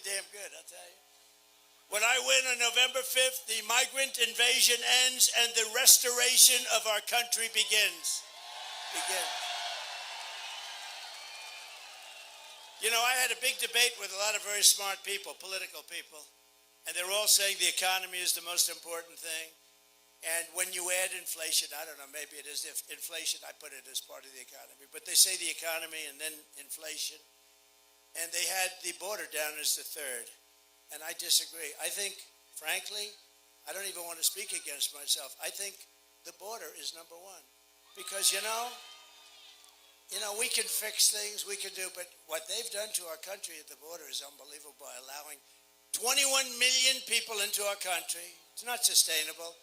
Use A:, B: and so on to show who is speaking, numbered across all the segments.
A: damn good, I'll tell you. When I win on November 5th, the migrant invasion ends and the restoration of our country begins. You know, I had a big debate with a lot of very smart people, political people, and they're all saying the economy is the most important thing. And when you add inflation, I don't know, maybe it is inflation, I put it as part of the economy, but they say the economy and then inflation. And they had the border down as the third. And I disagree. I think, frankly, I don't even want to speak against myself. I think the border is number one. Because, you know, we can fix things, we can do, but what they've done to our country at the border is unbelievable by allowing 21 million people into our country. It's not sustainable.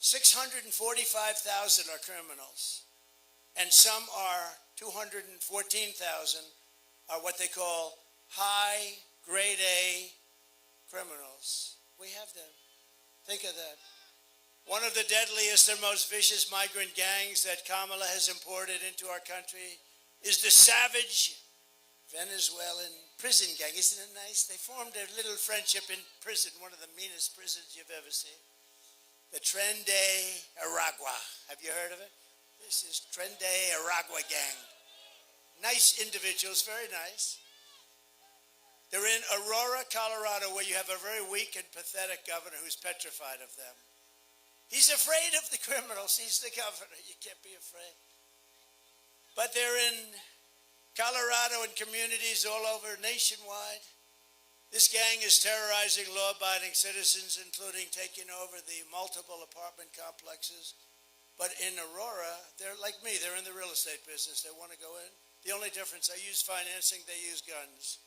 A: 645,000 are criminals, and some are 214,000 are what they call high grade A criminals. We have them. Think of that. One of the deadliest and most vicious migrant gangs that Kamala has imported into our country is the savage Venezuelan prison gang. Isn't it nice? They formed a little friendship in prison, one of the meanest prisons you've ever seen. The Tren de Aragua. Have you heard of it? This is Tren de Aragua gang. Nice individuals, very nice. They're in Aurora, Colorado, where you have a very weak and pathetic governor who's petrified of them. He's afraid of the criminals. He's the governor. You can't be afraid. But they're in Colorado and communities all over nationwide. This gang is terrorizing law-abiding citizens, including taking over the multiple apartment complexes. But in Aurora, they're like me. They're in the real estate business. They want to go in. The only difference, I use financing, they use guns.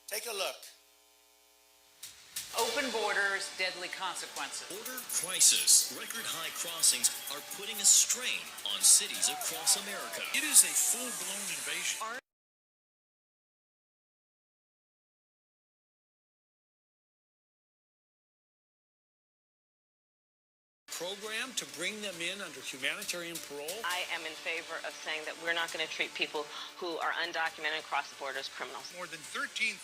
A: Take a look.
B: Open borders, deadly consequences.
C: Border crisis. Record high crossings are putting a strain on cities across America.
D: It is a full-blown invasion.
E: Program to bring them in under humanitarian parole.
F: I am in favor of saying that we're not going to treat people who are undocumented and cross the border as criminals.
D: More than 13,000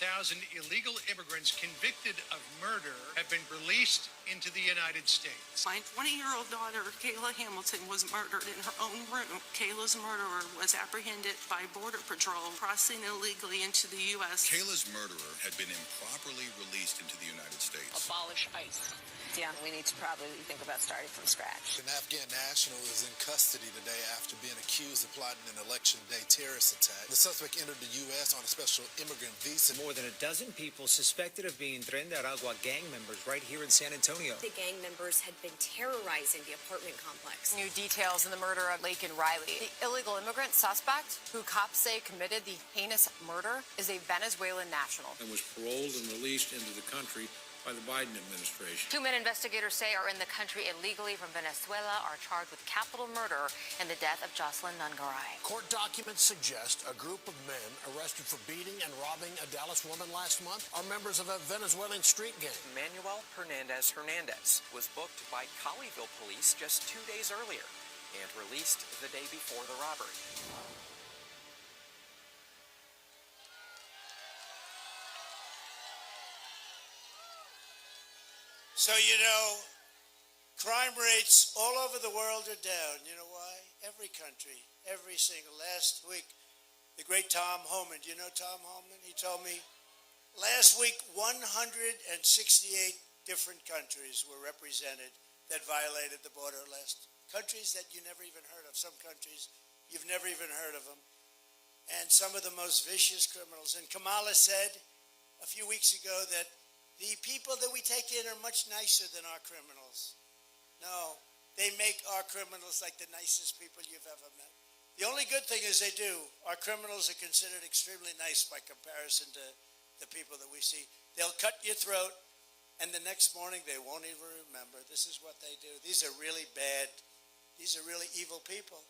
D: illegal immigrants convicted of murder have been released into the United States.
G: My 20-year-old daughter, Kayla Hamilton, was murdered in her own room. Kayla's murderer was apprehended by Border Patrol crossing illegally into the U.S.
H: Kayla's murderer had been improperly released into the United States.
F: Abolish ICE. Yeah, we need to probably think about starting from scratch.
I: An Afghan national is in custody today after being accused of plotting an election day terrorist attack. The suspect entered the U.S. on a special immigrant visa.
J: More than a dozen people suspected of being Tren de Aragua gang members right here in San Antonio.
K: The gang members had been terrorizing the apartment complex.
L: New details in the murder of Laken Riley. The illegal immigrant suspect, who cops say committed the heinous murder, is a Venezuelan national.
M: And was paroled and released into the country by the Biden administration.
L: Two men investigators say are in the country illegally from Venezuela are charged with capital murder in the death of Jocelyn Nungaray.
N: Court documents suggest a group of men arrested for beating and robbing a Dallas woman last month are members of a Venezuelan street gang.
O: Manuel Hernandez was booked by Colleyville police just 2 days earlier and released the day before the robbery.
A: So, you know, crime rates all over the world are down. You know why? Every country, every single. Last week, the great Tom Homan, do you know Tom Homan? He told me last week 168 different countries were represented that violated the border. Countries that you never even heard of. Some countries, you've never even heard of them. And some of the most vicious criminals. And Kamala said a few weeks ago that the people that we take in are much nicer than our criminals. No, they make our criminals like the nicest people you've ever met. The only good thing is they do. Our criminals are considered extremely nice by comparison to the people that we see. They'll cut your throat, and the next morning they won't even remember. This is what they do. These are really bad. These are really evil people.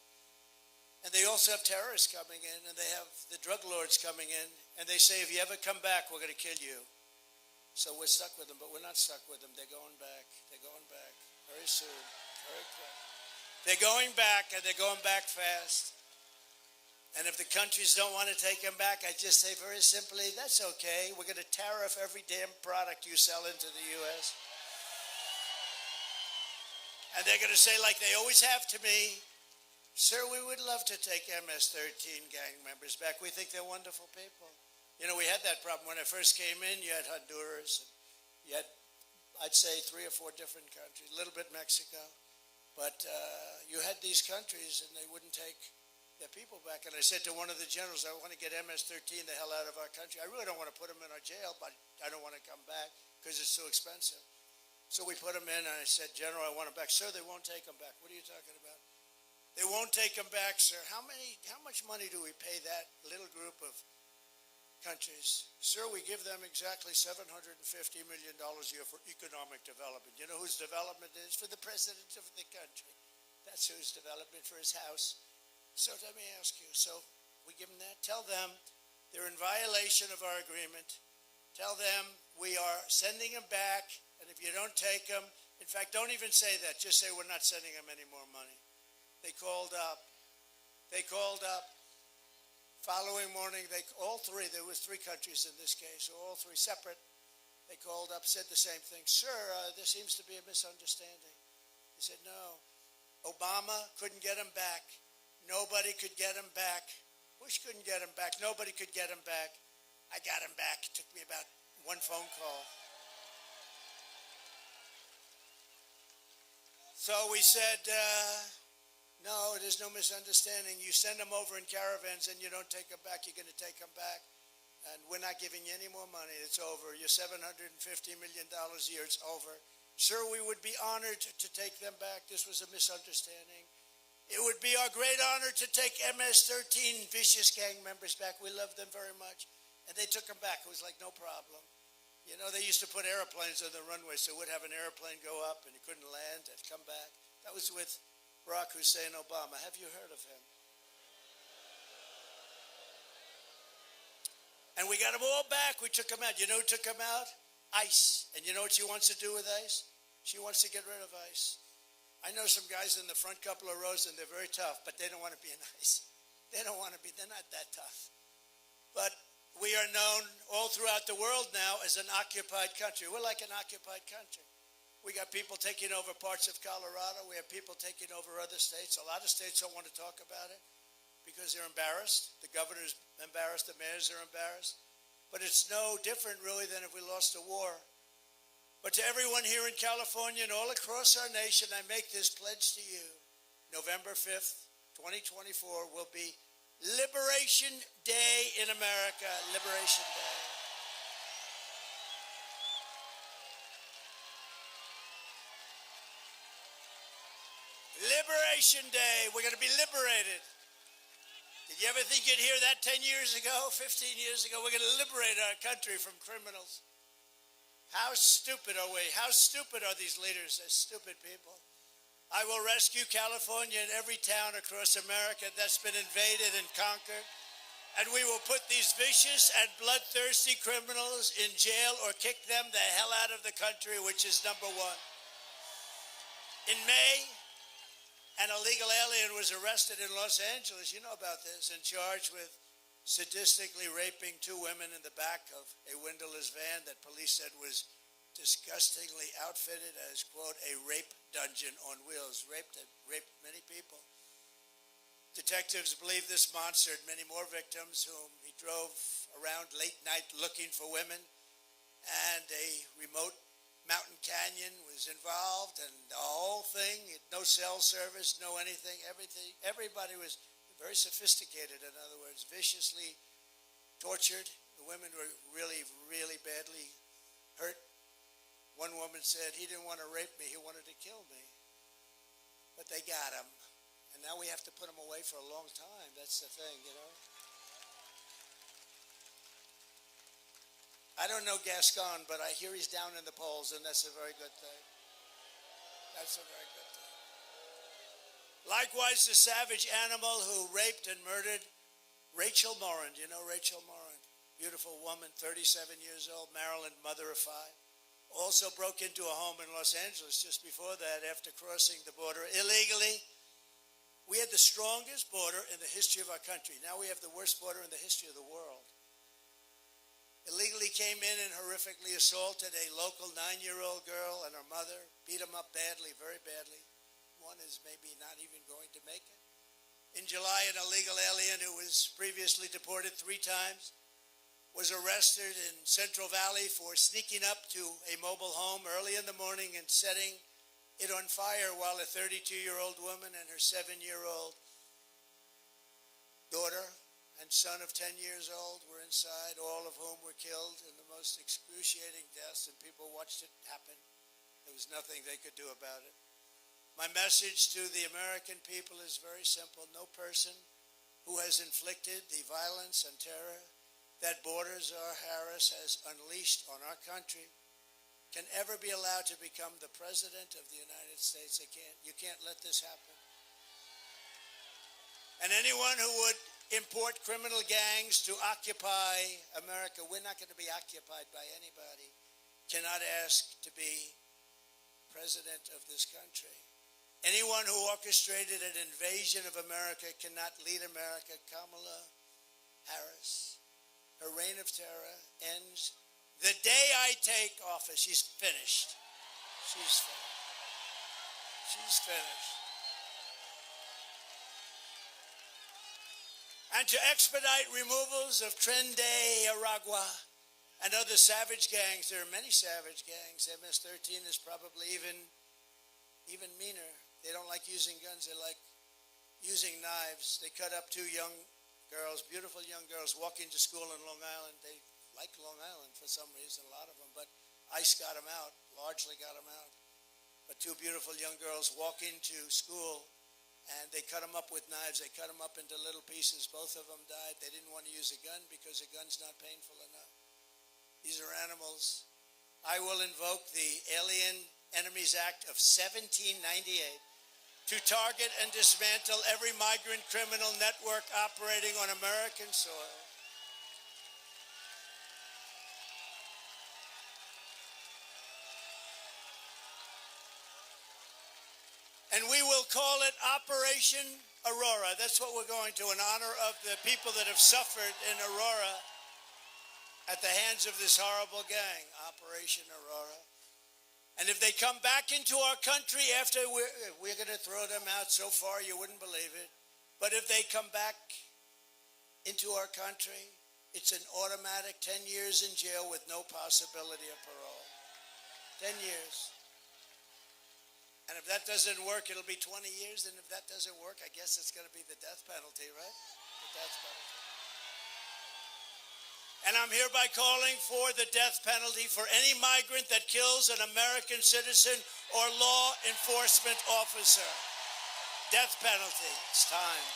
A: And they also have terrorists coming in, and they have the drug lords coming in, and they say, if you ever come back, we're going to kill you. So we're stuck with them, but we're not stuck with them. They're going back. They're going back very soon, very quick. They're going back, and they're going back fast. And if the countries don't want to take them back, I just say very simply, that's okay. We're going to tariff every damn product you sell into the U.S. And they're going to say, like they always have to me, sir, we would love to take MS-13 gang members back. We think they're wonderful people. You know, we had that problem when I first came in. You had Honduras. And you had, I'd say, 3 or 4 different countries, a little bit Mexico. But you had these countries, and they wouldn't take their people back. And I said to one of the generals, I want to get MS-13 the hell out of our country. I really don't want to put them in our jail, but I don't want to come back because it's so expensive. So we put them in, and I said, General, I want them back. Sir, they won't take them back. What are you talking about? They won't take them back, sir. How much money do we pay that little group of countries? Sir, we give them exactly $750 million a year for economic development. You know whose development is? For the president of the country. That's whose development, for his house. So let me ask you, so we give them that? Tell them they're in violation of our agreement. Tell them we are sending them back, and if you don't take them, in fact, don't even say that. Just say we're not sending them any more money. They called up. Following morning, all 3, there was 3 countries in this case, all 3 separate. They called up, said the same thing. Sir, there seems to be a misunderstanding. He said, no, Obama couldn't get them back. Nobody could get him back. Bush couldn't get him back. Nobody could get him back. I got him back. It took me about 1 phone call. So we said, no, there's no misunderstanding. You send them over in caravans and you don't take them back, you're going to take them back. And we're not giving you any more money. It's over. Your $750 million a year, it's over. Sir, we would be honored to take them back. This was a misunderstanding. It would be our great honor to take MS-13 vicious gang members back. We love them very much. And they took them back. It was like no problem. You know, they used to put airplanes on the runway, so we'd have an airplane go up and he couldn't land and come back. That was with Barack Hussein Obama. Have you heard of him? And we got them all back. We took them out. You know who took them out? ICE. And you know what she wants to do with ICE? She wants to get rid of ICE. I know some guys in the front couple of rows, and they're very tough, but they don't want to be in ICE. They're not that tough. But we are known all throughout the world now as an occupied country. We're like an occupied country. We got people taking over parts of Colorado. We have people taking over other states. A lot of states don't want to talk about it because they're embarrassed. The governor's embarrassed. The mayors are embarrassed. But it's no different, really, than if we lost a war. But to everyone here in California and all across our nation, I make this pledge to you. November 5th, 2024 will be Liberation Day in America. Liberation Day. Liberation Day. We're going to be liberated. Did you ever think you'd hear that 10 years ago, 15 years ago? We're going to liberate our country from criminals. How stupid are we? How stupid are these leaders? They're stupid people. I will rescue California and every town across America that's been invaded and conquered. And we will put these vicious and bloodthirsty criminals in jail or kick them the hell out of the country, which is number 1. In May, an illegal alien was arrested in Los Angeles, you know about this, and charged with sadistically raping 2 women in the back of a windowless van that police said was disgustingly outfitted as, quote, a rape dungeon on wheels. Raped many people. Detectives believe this monster had many more victims whom he drove around late night looking for women, and a remote mountain canyon was involved, and the whole thing, no cell service, no anything, everybody was very sophisticated, in other words, viciously tortured. The women were really, really badly hurt. One woman said, he didn't want to rape me, he wanted to kill me. But they got him. And now we have to put him away for a long time. That's the thing, you know. I don't know Gascon, but I hear he's down in the polls, and that's a very good thing. That's a very good thing. Likewise, the savage animal who raped and murdered Rachel Morin. You know Rachel Morin? Beautiful woman, 37 years old, Maryland, mother of 5. Also broke into a home in Los Angeles just before that after crossing the border illegally We had the strongest border in the history of our country. Now we have the worst border in the history of the world. Illegally came in and horrifically assaulted a local 9-year-old girl and her mother, beat them up badly, very badly. One is maybe not even going to make it. In July, an illegal alien who was previously deported 3 times was arrested in Central Valley for sneaking up to a mobile home early in the morning and setting it on fire while a 32-year-old woman and her 7-year-old daughter and son of 10 years old were inside, all of whom were killed in the most excruciating deaths, and people watched it happen. There was nothing they could do about it. My message to the American people is very simple. No person who has inflicted the violence and terror that Borders R. Harris has unleashed on our country can ever be allowed to become the President of the United States. You can't let this happen. And anyone who would import criminal gangs to occupy America, we're not going to be occupied by anybody, cannot ask to be President of this country. Anyone who orchestrated an invasion of America cannot lead America. Kamala Harris, her reign of terror ends the day I take office. She's finished. She's finished. She's finished. And to expedite removals of Trende, Aragua, and other savage gangs. There are many savage gangs. MS-13 is probably even meaner. They don't like using guns. They like using knives. They cut up 2 young girls, beautiful young girls, walking to school in Long Island. They like Long Island for some reason, a lot of them, but ICE got them out, largely got them out. But 2 beautiful young girls walking to school, and they cut them up with knives. They cut them up into little pieces. Both of them died. They didn't want to use a gun because a gun's not painful enough. These are animals. I will invoke the Alien Enemies Act of 1798 to target and dismantle every migrant criminal network operating on American soil. And we will call it Operation Aurora. That's what we're going to, in honor of the people that have suffered in Aurora at the hands of this horrible gang, Operation Aurora. And if they come back into our country after, we're going to throw them out so far you wouldn't believe it. But if they come back into our country, it's an automatic 10 years in jail with no possibility of parole. 10 years. And if that doesn't work, it'll be 20 years. And if that doesn't work, I guess it's going to be the death penalty, right? The death penalty. And I'm hereby calling for the death penalty for any migrant that kills an American citizen or law enforcement officer. Death penalty. It's time.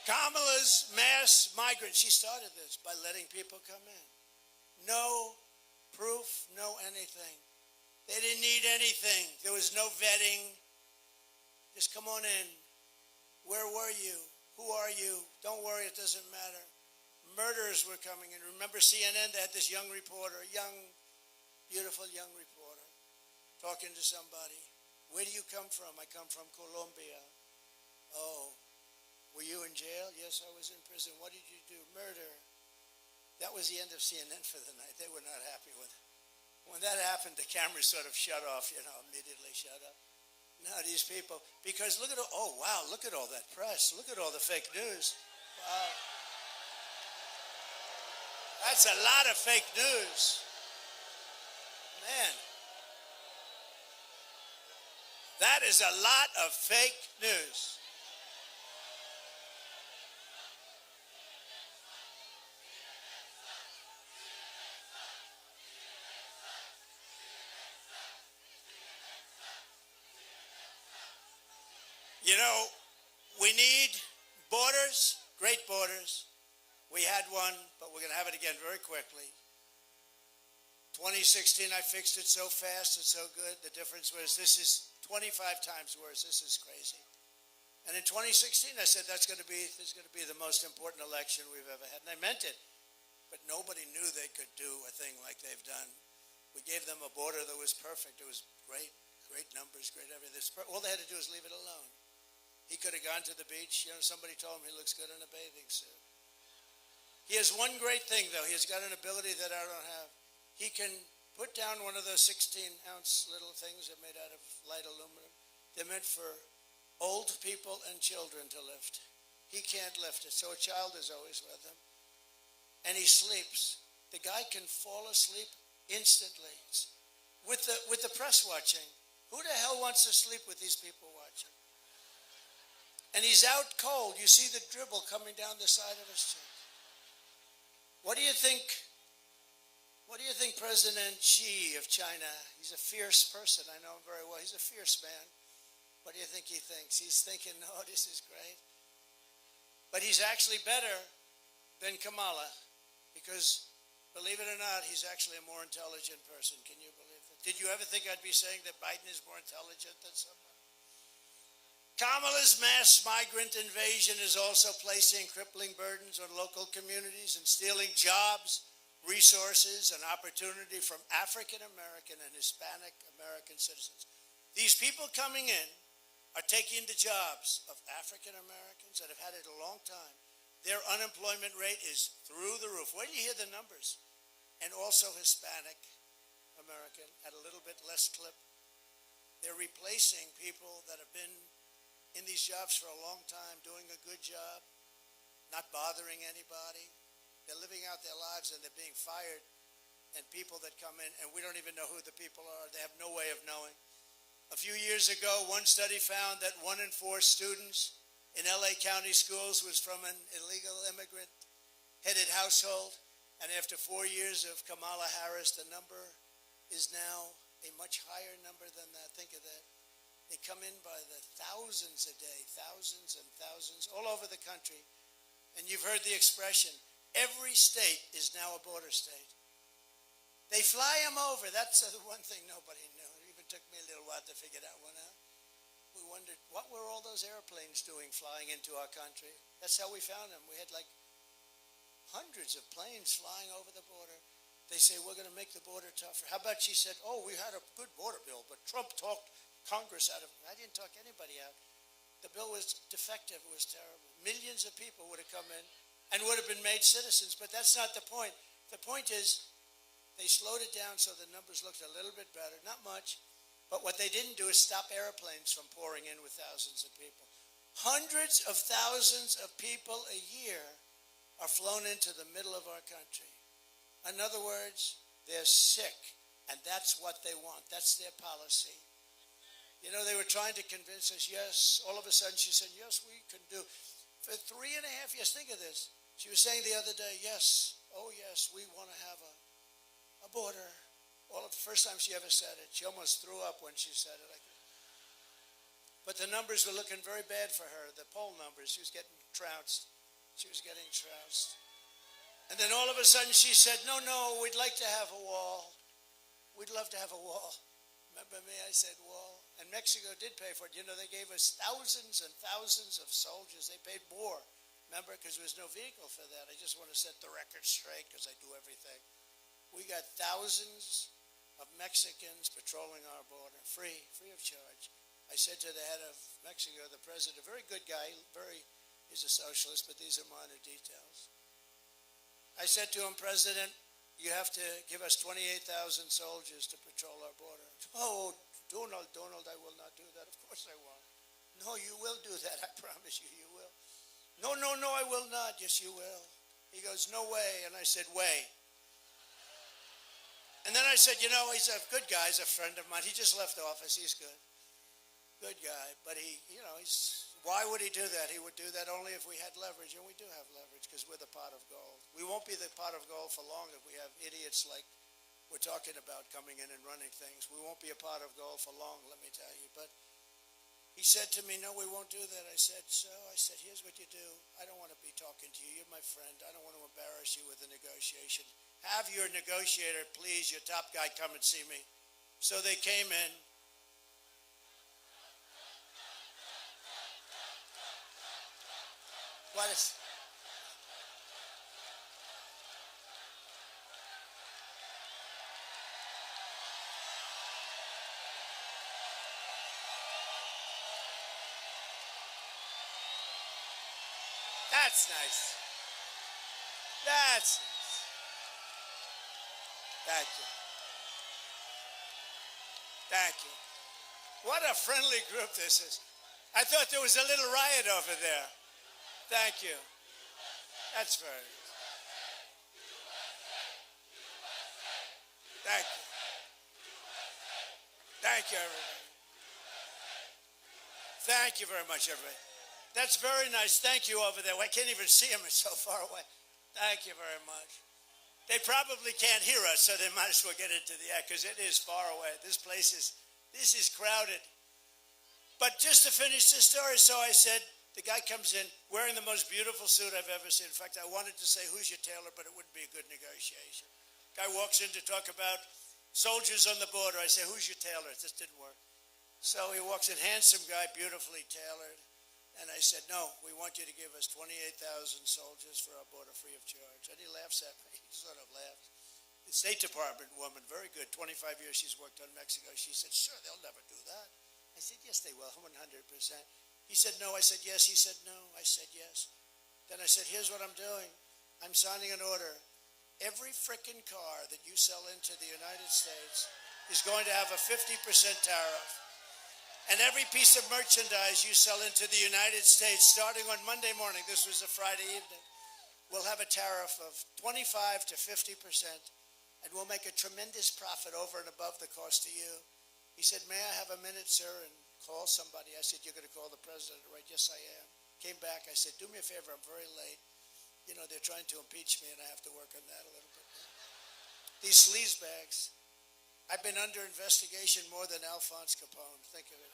A: Kamala's mass migrants, she started this by letting people come in. No proof, no anything. They didn't need anything. There was no vetting. Just come on in. Where were you? Who are you? Don't worry, it doesn't matter. Murderers were coming in. Remember CNN, they had this young reporter, beautiful young reporter, talking to somebody. Where do you come from? I come from Colombia. Oh. Were you in jail? Yes, I was in prison. What did you do? Murder. That was the end of CNN for the night. They were not happy with it. When that happened, the cameras sort of shut off, immediately shut up. Now these people, because look at all that press. Look at all the fake news. Wow. That's a lot of fake news. Man. That is a lot of fake news. We need borders, great borders. We had one, but we're going to have it again very quickly. 2016, I fixed it so fast and so good. The difference was this is 25 times worse. This is crazy. And in 2016, I said this is going to be the most important election we've ever had, and I meant it. But nobody knew they could do a thing like they've done. We gave them a border that was perfect. It was great numbers, great everything. All they had to do was leave it alone. He could have gone to the beach. You know, somebody told him he looks good in a bathing suit. He has one great thing, though. He's got an ability that I don't have. He can put down one of those 16-ounce little things that are made out of light aluminum. They're meant for old people and children to lift. He can't lift it, so a child is always with him. And he sleeps. The guy can fall asleep instantly with the press watching. Who the hell wants to sleep with these people watching? And he's out cold. You see the dribble coming down the side of his chin. What do you think President Xi of China, he's a fierce person, I know him very well, he's a fierce man. What do you think he thinks? He's thinking, oh, this is great. But he's actually better than Kamala, because believe it or not, he's actually a more intelligent person. Can you believe that? Did you ever think I'd be saying that Biden is more intelligent than somebody? Kamala's mass migrant invasion is also placing crippling burdens on local communities and stealing jobs, resources, and opportunity from African American and Hispanic American citizens. These people coming in are taking the jobs of African Americans that have had it a long time. Their unemployment rate is through the roof. Where do you hear the numbers? And also Hispanic American at a little bit less clip. They're replacing people that have been in these jobs for a long time, doing a good job, not bothering anybody. They're living out their lives and they're being fired. And people that come in, and we don't even know who the people are. They have no way of knowing. A few years ago, one study found that 1 in 4 students in LA County schools was from an illegal immigrant-headed household. And after 4 years of Kamala Harris, the number is now a much higher number than that. Think of that. They come in by the thousands a day, thousands and thousands, all over the country. And you've heard the expression, every state is now a border state. They fly them over. That's the one thing nobody knew. It even took me a little while to figure that one out. We wondered, what were all those airplanes doing flying into our country? That's how we found them. We had like hundreds of planes flying over the border. They say, we're going to make the border tougher. How about she said, oh, we had a good border bill, but Trump talked Congress out of it. I didn't talk anybody out. The bill was defective. It was terrible. Millions of people would have come in and would have been made citizens, but that's not the point. The point is they slowed it down so the numbers looked a little bit better. Not much, but what they didn't do is stop airplanes from pouring in with thousands of people. Hundreds of thousands of people a year are flown into the middle of our country. In other words, they're sick, and that's what they want. That's their policy. You know, they were trying to convince us, yes. All of a sudden she said, yes, we can do. For 3.5 years, think of this. She was saying the other day, yes, oh yes, we want to have a border. The first time she ever said it, she almost threw up when she said it. But the numbers were looking very bad for her, the poll numbers. She was getting trounced. And then all of a sudden she said, no, we'd like to have a wall. We'd love to have a wall. Remember me? I said wall. And Mexico did pay for it. You know, they gave us thousands and thousands of soldiers. They paid more, remember, because there was no vehicle for that. I just want to set the record straight because I do everything. We got thousands of Mexicans patrolling our border, free of charge. I said to the head of Mexico, the president, a very good guy, he's a socialist, but these are minor details. I said to him, President, you have to give us 28,000 soldiers to patrol our border. Oh, Donald, I will not do that. Of course I won't. No, you will do that. I promise you, you will. No, I will not. Yes, you will. He goes, no way. And I said, way. And then I said, you know, he's a good guy. He's a friend of mine. He just left office. He's good. Good guy. But why would he do that? He would do that only if we had leverage. And we do have leverage because we're the pot of gold. We won't be the pot of gold for long if we have idiots like we're talking about coming in and running things. We won't be a pot of gold for long, let me tell you. But he said to me, no, we won't do that. I said, here's what you do. I don't want to be talking to you. You're my friend. I don't want to embarrass you with a negotiation. Have your negotiator, please, your top guy, come and see me. So they came in. What is... That's nice. That's nice. Thank you. Thank you. What a friendly group this is. I thought there was a little riot over there. Thank you. That's very nice. Thank you. Thank you, everybody. Thank you very much, everybody. That's very nice. Thank you over there. I can't even see him. It's so far away. Thank you very much. They probably can't hear us, so they might as well get into the act because it is far away. This is crowded. But just to finish the story, so I said, the guy comes in wearing the most beautiful suit I've ever seen. In fact, I wanted to say, who's your tailor, but it wouldn't be a good negotiation. Guy walks in to talk about soldiers on the border. I say, who's your tailor? This didn't work. So he walks in, handsome guy, beautifully tailored. And I said, no, we want you to give us 28,000 soldiers for our border free of charge. And he laughs at me. He sort of laughs. The State Department woman, very good, 25 years she's worked on Mexico. She said, sure, they'll never do that. I said, yes, they will, 100%. He said, no. I said, yes. He said, no. I said, yes. Then I said, here's what I'm doing. I'm signing an order. Every frickin' car that you sell into the United States is going to have a 50% tariff. And every piece of merchandise you sell into the United States, starting on Monday morning, this was a Friday evening, will have a tariff of 25 to 50%, and we'll make a tremendous profit over and above the cost to you. He said, may I have a minute, sir, and call somebody? I said, you're going to call the president, right? Yes, I am. Came back. I said, do me a favor. I'm very late. You know, they're trying to impeach me, and I have to work on that a little bit more. These sleazebags, I've been under investigation more than Alphonse Capone. Think of it.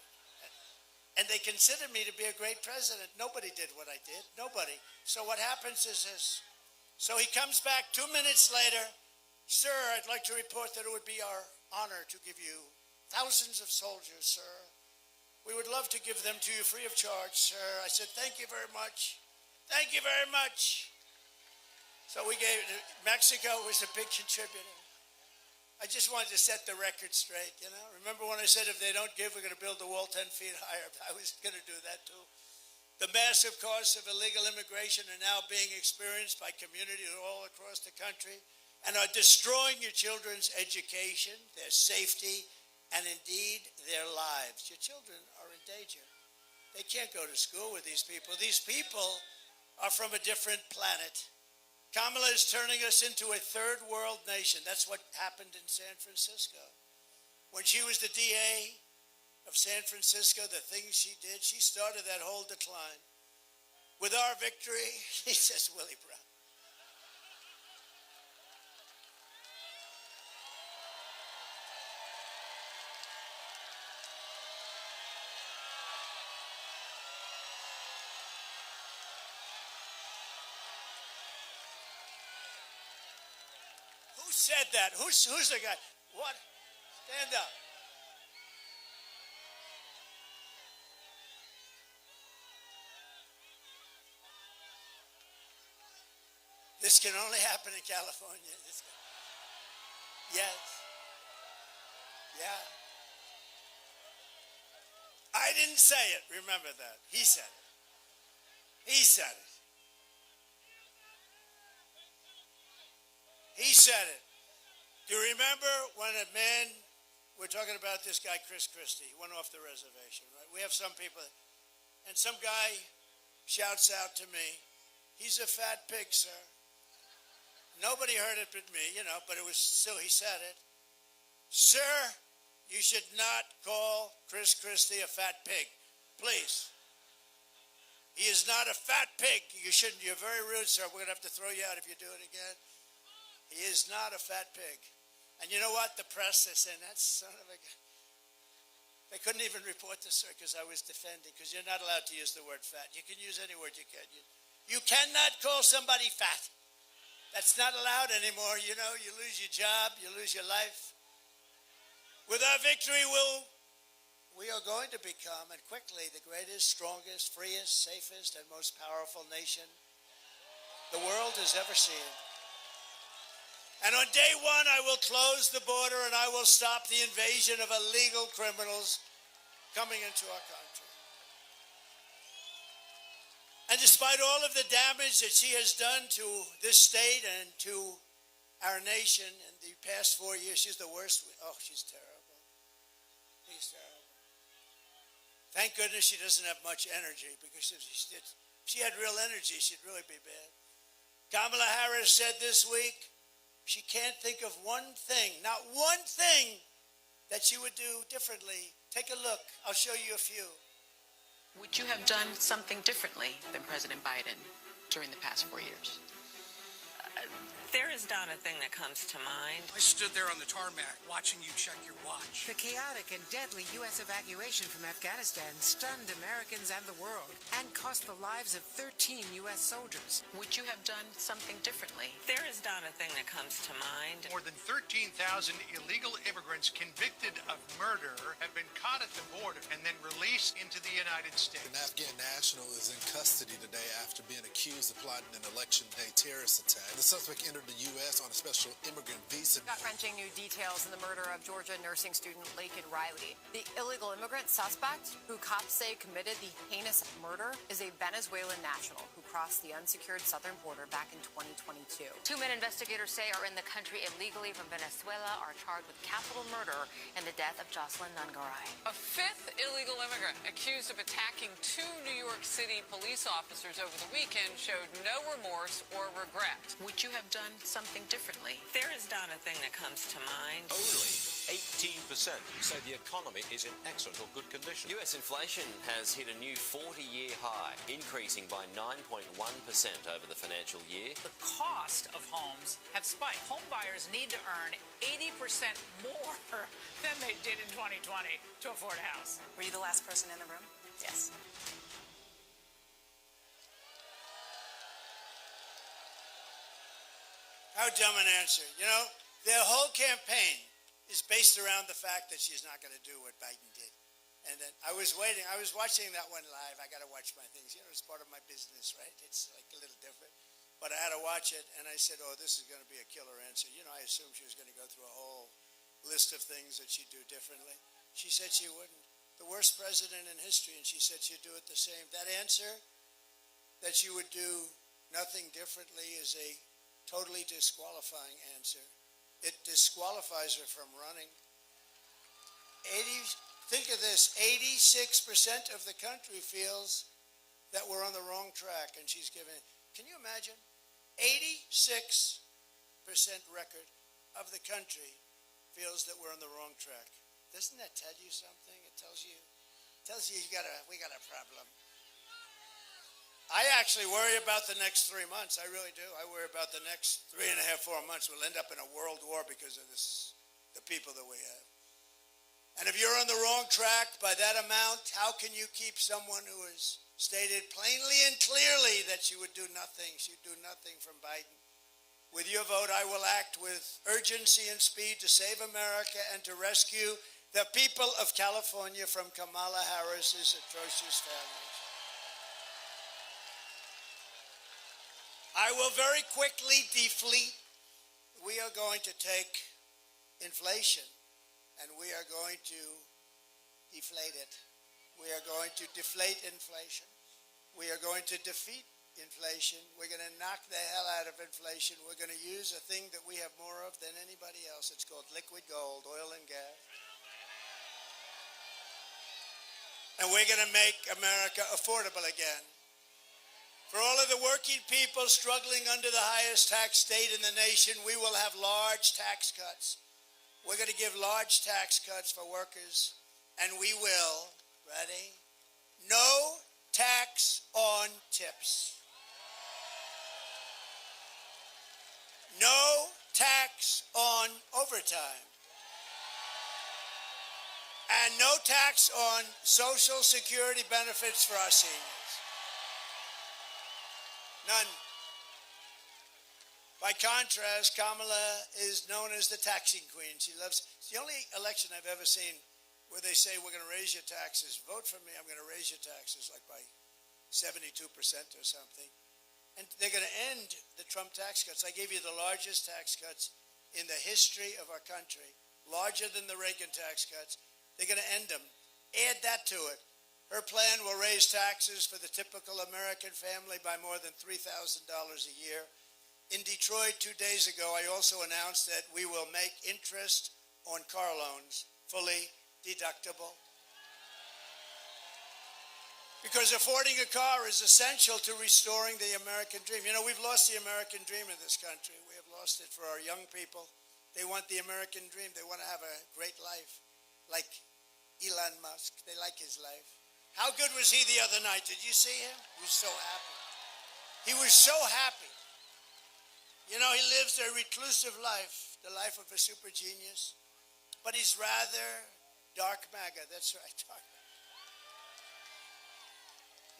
A: And they consider me to be a great president. Nobody did what I did. Nobody. So what happens is this. So he comes back 2 minutes later. Sir, I'd like to report that it would be our honor to give you thousands of soldiers, sir. We would love to give them to you free of charge, sir. I said, thank you very much. Thank you very much. So we gave, Mexico was a big contributor. I just wanted to set the record straight, you know. Remember when I said if they don't give, we're going to build the wall 10 feet higher? I was going to do that too. The massive costs of illegal immigration are now being experienced by communities all across the country and are destroying your children's education, their safety, and indeed their lives. Your children are in danger. They can't go to school with these people. These people are from a different planet. Kamala is turning us into a third world nation. That's what happened in San Francisco. When she was the DA of San Francisco, the things she did, she started that whole decline. With our victory, he says, Willie Brown. Who said that? Who's the guy? What? Stand up. This can only happen in California. Yes. Yeah. I didn't say it. Remember that. He said it. He said it. He said it. Do you remember when a man, we're talking about this guy, Chris Christie, he went off the reservation, right? We have some people, and some guy shouts out to me, he's a fat pig, sir. Nobody heard it but me, you know, but it was still, he said it. Sir, you should not call Chris Christie a fat pig, please. He is not a fat pig. You shouldn't, you're very rude, sir. We're going to have to throw you out if you do it again. He is not a fat pig. And you know what? The press, they're saying, that son of a gun. They couldn't even report this, sir, because I was defending, because you're not allowed to use the word fat. You can use any word you can. You cannot call somebody fat. That's not allowed anymore. You know, you lose your job, you lose your life. With our victory, we are going to become, and quickly, the greatest, strongest, freest, safest, and most powerful nation the world has ever seen. And on day one, I will close the border and I will stop the invasion of illegal criminals coming into our country. And despite all of the damage that she has done to this state and to our nation in the past 4 years, she's the worst. Oh, she's terrible. She's terrible. Thank goodness she doesn't have much energy, because if she had real energy, she'd really be bad. Kamala Harris said this week she can't think of one thing, not one thing, that she would do differently. Take a look. I'll show you a few.
B: Would you have done something differently than President Biden during the past 4 years?
F: There is not a thing that comes to mind.
N: I stood there on the tarmac watching you check your watch.
P: The chaotic and deadly U.S. evacuation from Afghanistan stunned Americans and the world and cost the lives of 13 U.S. soldiers.
B: Would you have done something differently?
F: There is not a thing that comes to mind.
D: More than 13,000 illegal immigrants convicted of murder have been caught at the border and then released into the United States.
I: An Afghan national is in custody today after being accused of plotting an election day terrorist attack. The suspect entered the U.S. on a special immigrant visa.
L: Gut-wrenching new details in the murder of Georgia nursing student Laken Riley. The illegal immigrant suspect, who cops say committed the heinous murder, is a Venezuelan national who crossed the unsecured southern border back in 2022.
K: 2 men investigators say are in the country illegally from Venezuela are charged with capital murder in the death of Jocelyn Nungaray.
B: A fifth illegal immigrant accused of attacking 2 New York City police officers over the weekend showed no remorse or regret. Would you have done something differently?
F: There is not a thing that comes to mind.
Q: Only 18% say the economy is in excellent or good condition.
O: U.S. inflation has hit a new 40-year high, increasing by 9.1% over the financial year.
B: The cost of homes have spiked. Home buyers need to earn 80% more than they did in 2020 to afford a house.
K: Were you the last person in the room?
F: Yes.
A: How dumb an answer. You know, their whole campaign is based around the fact that she's not going to do what Biden did. And then I was watching that one live. I got to watch my things. You know, it's part of my business, right? It's like a little different. But I had to watch it, and I said, oh, this is going to be a killer answer. You know, I assumed she was going to go through a whole list of things that she'd do differently. She said she wouldn't. The worst president in history, and she said she'd do it the same. That answer, that she would do nothing differently, is a totally disqualifying answer. It disqualifies her from running. Think of this, 86% of the country feels that we're on the wrong track, and she's given, can you imagine? 86% record of the country feels that we're on the wrong track. Doesn't that tell you something? It tells you we got a problem. I actually worry about the next 3 months. I really do. I worry about the next 3.5, 4 months. We'll end up in a world war because of this, the people that we have. And if you're on the wrong track by that amount, how can you keep someone who has stated plainly and clearly that she would do nothing? She'd do nothing from Biden. With your vote, I will act with urgency and speed to save America and to rescue the people of California from Kamala Harris's atrocious failures. I will very quickly deflate. We are going to take inflation and we are going to deflate it. We are going to deflate inflation. We are going to defeat inflation. We're going to knock the hell out of inflation. We're going to use a thing that we have more of than anybody else. It's called liquid gold, oil and gas. And we're going to make America affordable again. For all of the working people struggling under the highest tax state in the nation, we will have large tax cuts. We're going to give large tax cuts for workers, and we will, ready? No tax on tips. No tax on overtime. And no tax on Social Security benefits for our seniors. None. By contrast, Kamala is known as the taxing queen. It's the only election I've ever seen where they say we're going to raise your taxes. Vote for me, I'm going to raise your taxes like by 72% or something. And they're going to end the Trump tax cuts. I gave you the largest tax cuts in the history of our country, larger than the Reagan tax cuts. They're going to end them. Add that to it. Her plan will raise taxes for the typical American family by more than $3,000 a year. In Detroit 2 days ago, I also announced that we will make interest on car loans fully deductible. Because affording a car is essential to restoring the American dream. You know, we've lost the American dream in this country. We have lost it for our young people. They want the American dream. They want to have a great life, like Elon Musk. They like his life. How good was he the other night? Did you see him? He was so happy. He was so happy. You know, he lives a reclusive life, the life of a super genius. But he's rather dark MAGA. That's right, dark MAGA.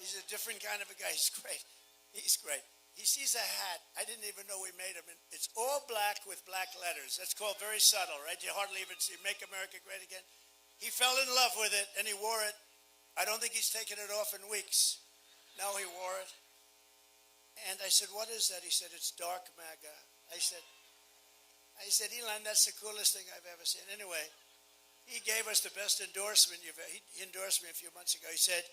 A: He's a different kind of a guy. He's great. He's great. He sees a hat. I didn't even know we made him. It's all black with black letters. That's called very subtle, right? You hardly even see Make America Great Again. He fell in love with it, and he wore it. I don't think he's taken it off in weeks. Now he wore it. And I said, what is that? He said, it's dark MAGA. I said, Elon, that's the coolest thing I've ever seen. Anyway, he gave us the best endorsement. He endorsed me a few months ago. He said,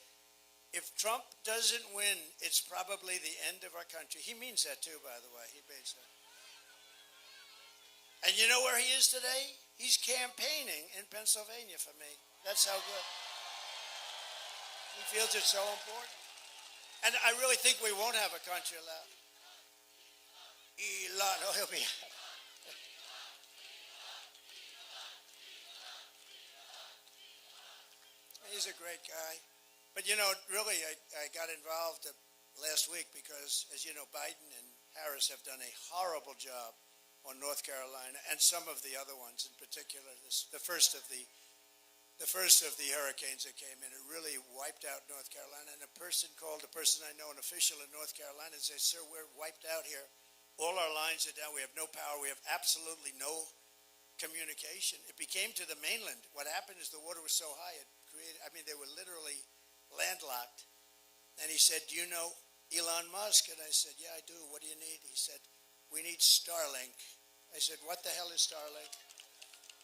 A: if Trump doesn't win, it's probably the end of our country. He means that too, by the way. He means that. And you know where he is today? He's campaigning in Pennsylvania for me. That's how good. He feels it's so important. And I really think we won't have a country left. Elon, oh, he'll be. He's a great guy. But, you know, really, I got involved last week because, as you know, Biden and Harris have done a horrible job on North Carolina and some of the other ones in particular. The first of the hurricanes that came in, it really wiped out North Carolina. And a person I know, an official in North Carolina, and said, sir, we're wiped out here. All our lines are down. We have no power. We have absolutely no communication. It became to the mainland. What happened is the water was so high, they were literally landlocked. And he said, do you know Elon Musk? And I said, yeah, I do. What do you need? He said, we need Starlink. I said, what the hell is Starlink?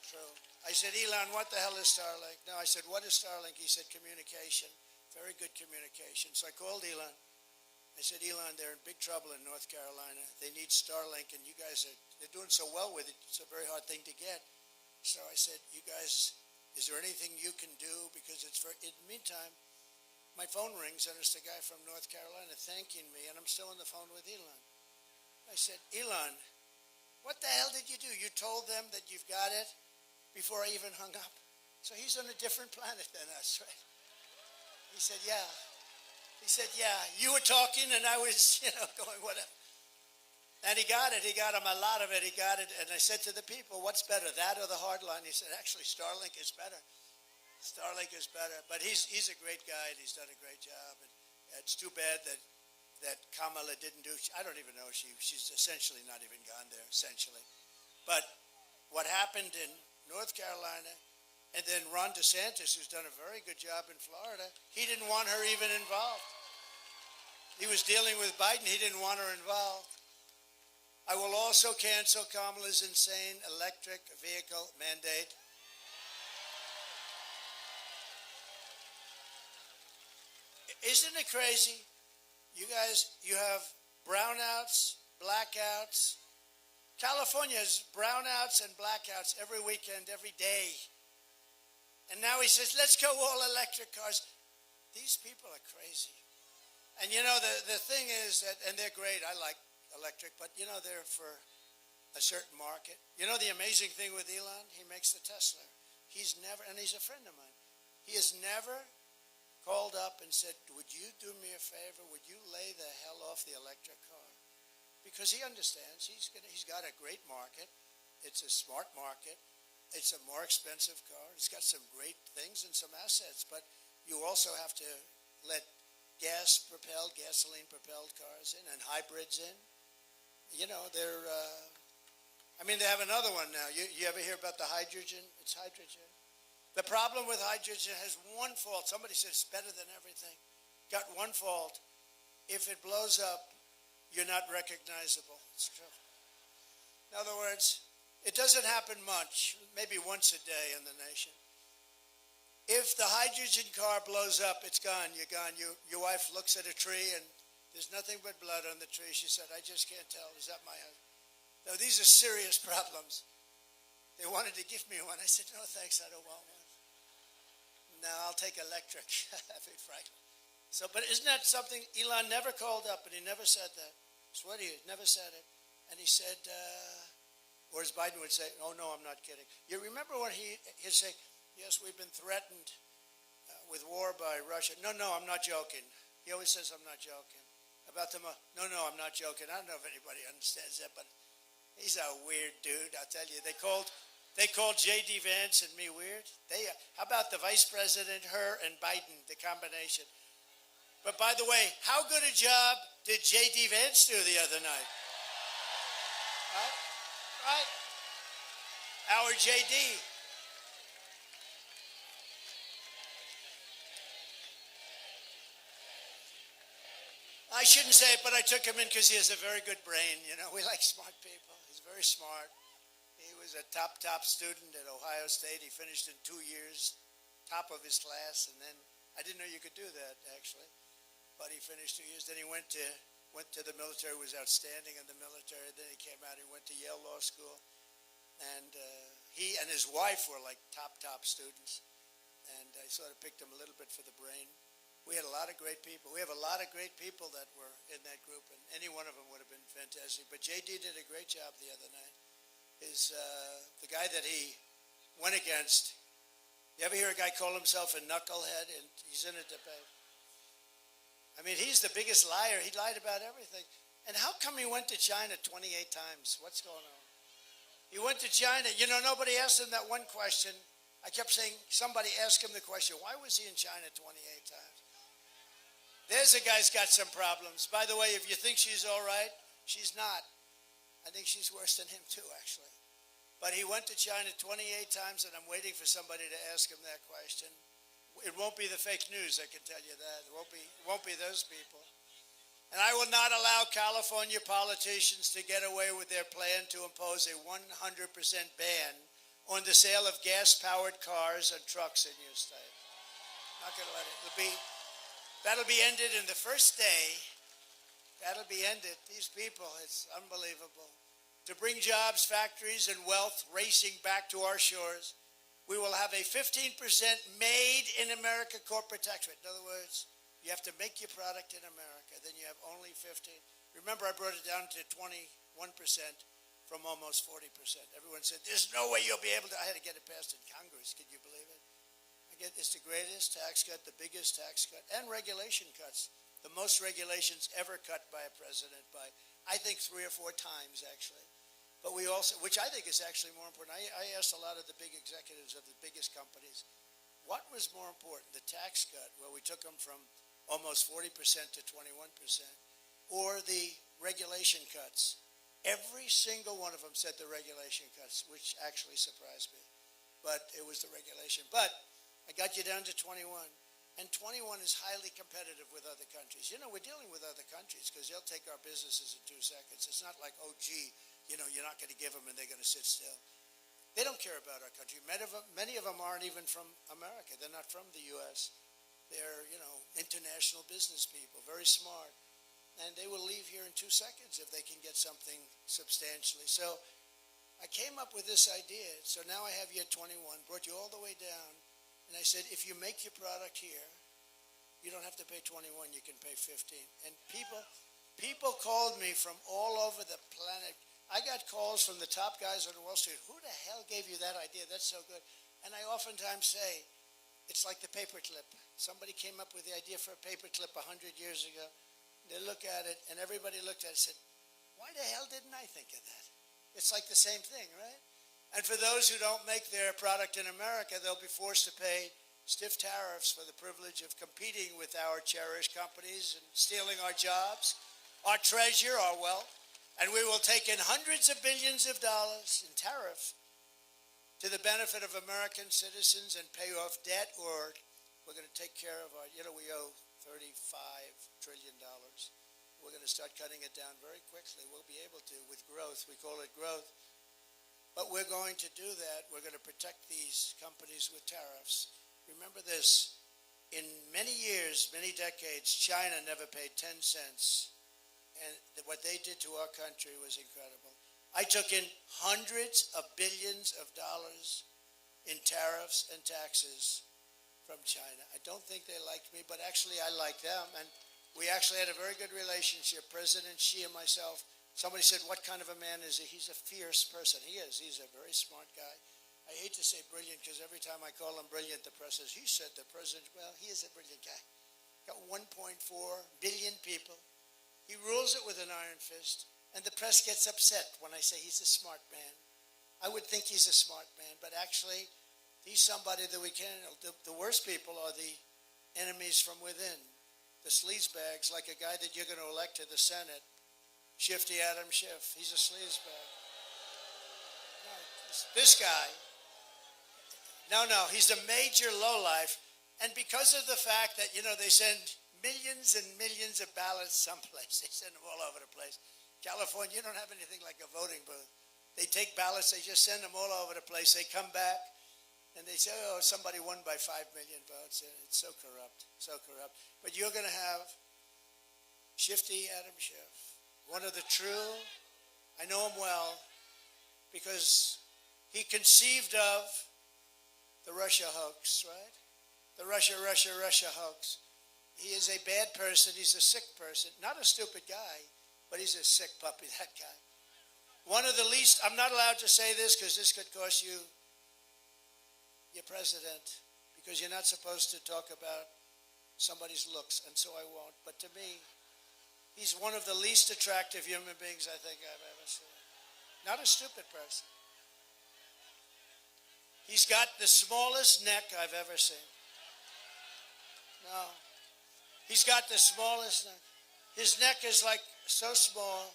A: True. I said, Elon, what the hell is Starlink? No, I said, what is Starlink? He said, communication. Very good communication. So I called Elon. I said, Elon, they're in big trouble in North Carolina. They need Starlink, and you guys they're doing so well with it. It's a very hard thing to get. So I said, you guys, is there anything you can do? Because in the meantime, my phone rings, and it's the guy from North Carolina thanking me, and I'm still on the phone with Elon. I said, Elon, what the hell did you do? You told them that you've got it before I even hung up. So he's on a different planet than us, right? He said, yeah. He said, yeah, you were talking, and I was, going, whatever. And he got it. He got him a lot of it. He got it. And I said to the people, what's better, that or the hard line? He said, actually, Starlink is better. Starlink is better, but he's a great guy, and he's done a great job. And it's too bad that Kamala didn't do. I don't even know. She's essentially not even gone there, essentially. But what happened in North Carolina, and then Ron DeSantis, who's done a very good job in Florida, he didn't want her even involved. He was dealing with Biden. He didn't want her involved. I will also cancel Kamala's insane electric vehicle mandate. Isn't it crazy? You guys, you have brownouts, blackouts. California has brownouts and blackouts every weekend, every day. And now he says, let's go all electric cars. These people are crazy. And the thing is that, and they're great, I like electric, but they're for a certain market. The amazing thing with Elon, he makes the Tesla. He's never, and he's a friend of mine, he has never called up and said, would you do me a favor? Would you lay the hell off the electric car? Because he understands he's got a great market. It's a smart market. It's a more expensive car. It's got some great things and some assets, but you also have to let gasoline-propelled cars in and hybrids in. They have another one now. You ever hear about the hydrogen? It's hydrogen. The problem with hydrogen has one fault. Somebody says it's better than everything. Got one fault. If it blows up, you're not recognizable. It's true. In other words, it doesn't happen much, maybe once a day in the nation. If the hydrogen car blows up, it's gone. You're gone. Your wife looks at a tree and there's nothing but blood on the tree. She said, I just can't tell. Is that my husband? No, these are serious problems. They wanted to give me one. I said, no, thanks, I don't want one. No, I'll take electric, I think, frankly. So, but isn't that something? Elon never called up, and he never said that. I swear to you, he never said it. And he said, or as Biden would say, oh, no, I'm not kidding. You remember when he'd say, yes, we've been threatened with war by Russia. No, I'm not joking. He always says, I'm not joking. About the, no, I'm not joking. I don't know if anybody understands that, but he's a weird dude, I'll tell you. They called J.D. Vance and me weird. How about the vice president, her, and Biden, the combination? But by the way, how good a job did J.D. Vance do the other night? Right? Our J.D. I shouldn't say it, but I took him in because he has a very good brain. You know, we like smart people. He's very smart. He was a top student at Ohio State. He finished in 2 years, top of his class, and then I didn't know you could do that, actually. But he finished 2 years. Then he went to the military, was outstanding in the military. Then he came out, he went to Yale Law School. And he and his wife were like top students. And I sort of picked him a little bit for the brain. We had a lot of great people. We have a lot of great people that were in that group, and any one of them would have been fantastic. But J.D. did a great job the other night. The guy that he went against, you ever hear a guy call himself a knucklehead? And he's in a debate. I mean, he's the biggest liar. He lied about everything. And how come he went to China 28 times? What's going on? He went to China. You know, nobody asked him that one question. I kept saying, somebody asked him the question, why was he in China 28 times? There's a guy's got some problems. By the way, if you think she's all right, she's not. I think she's worse than him too, actually. But he went to China 28 times, and I'm waiting for somebody to ask him that question. It won't be the fake news, I can tell you that. It won't be those people. And I will not allow California politicians to get away with their plan to impose a 100% ban on the sale of gas-powered cars and trucks in your state. Not going to let it. That'll be ended in the first day. That'll be ended. These people, it's unbelievable. To bring jobs, factories, and wealth racing back to our shores, we will have a 15% made in America corporate tax rate. In other words, you have to make your product in America. Then you have only 15. Remember, I brought it down to 21% from almost 40%. Everyone said, there's no way you'll be able to. I had to get it passed in Congress. Could you believe it? It's the greatest tax cut, the biggest tax cut, and regulation cuts. The most regulations ever cut by a president by, I think, 3 or 4 times, actually. But we also, which I think is actually more important, I asked a lot of the big executives of the biggest companies, what was more important, the tax cut, where we took them from almost 40% to 21%, or the regulation cuts? Every single one of them said the regulation cuts, which actually surprised me. But it was the regulation. But I got you down to 21. And 21 is highly competitive with other countries. You know, we're dealing with other countries because they'll take our businesses in 2 seconds. It's not like, oh, gee, you know, you're not going to give them and they're going to sit still. They don't care about our country. Many of them aren't even from America. They're not from the U.S. They're, you know, international business people, very smart. And they will leave here in 2 seconds if they can get something substantially. So I came up with this idea. So now I have you at 21, brought you all the way down. And I said, if you make your product here, you don't have to pay 21, you can pay 15. And people called me from all over the planet. I got calls from the top guys on Wall Street. Who the hell gave you that idea? That's so good. And I oftentimes say, it's like the paperclip. Somebody came up with the idea for a paperclip 100 years ago. They look at it, and everybody looked at it and said, why the hell didn't I think of that? It's like the same thing, right? And for those who don't make their product in America, they'll be forced to pay stiff tariffs for the privilege of competing with our cherished companies and stealing our jobs, our treasure, our wealth. And we will take in hundreds of billions of dollars in tariffs to the benefit of American citizens and pay off debt, or we're going to take care of our, we owe $35 trillion. We're going to start cutting it down very quickly. We'll be able to with growth. We call it growth. But we're going to do that. We're going to protect these companies with tariffs. Remember this. In many years, many decades, China never paid 10 cents. And what they did to our country was incredible. I took in hundreds of billions of dollars in tariffs and taxes from China. I don't think they liked me, but actually I like them. And we actually had a very good relationship, President Xi and myself. Somebody said, what kind of a man is he? He's a fierce person. He is. He's a very smart guy. I hate to say brilliant because every time I call him brilliant, the press says, he said the president, well, he is a brilliant guy. Got 1.4 billion people. He rules it with an iron fist. And the press gets upset when I say he's a smart man. I would think he's a smart man, but actually, he's somebody that we can't. The worst people are the enemies from within. The sleazebags, like a guy that you're going to elect to the Senate, Shifty Adam Schiff. He's a sleazebag. No, this guy. No, he's a major lowlife. And because of the fact that, they send millions and millions of ballots someplace. They send them all over the place. California, you don't have anything like a voting booth. They take ballots, they just send them all over the place. They come back, and they say, oh, somebody won by 5 million votes. It's so corrupt, so corrupt. But you're going to have Shifty Adam Schiff, one of the true, I know him well, because he conceived of the Russia hoax, right? The Russia hoax. He is a bad person. He's a sick person. Not a stupid guy, but he's a sick puppy, that guy. One of the least, I'm not allowed to say this because this could cost you your president, because you're not supposed to talk about somebody's looks, and so I won't. But to me, he's one of the least attractive human beings I think I've ever seen. Not a stupid person. He's got the smallest neck I've ever seen. No. He's got the smallest neck. His neck is like so small,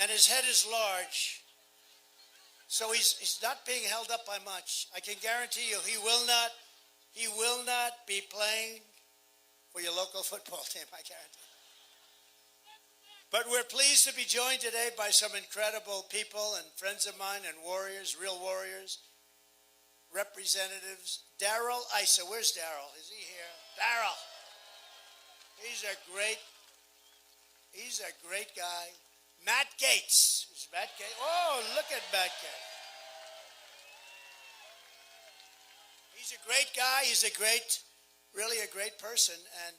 A: and his head is large. So he's not being held up by much. I can guarantee you he will not be playing for your local football team, I guarantee. But we're pleased to be joined today by some incredible people and friends of mine and warriors, real warriors, representatives. Darrell Issa, where's Darrell? Is he here? Darrell. He's a great guy. Matt Gaetz. Is Matt Gaetz? Oh, look at Matt Gaetz. He's a great guy. He's really a great person. And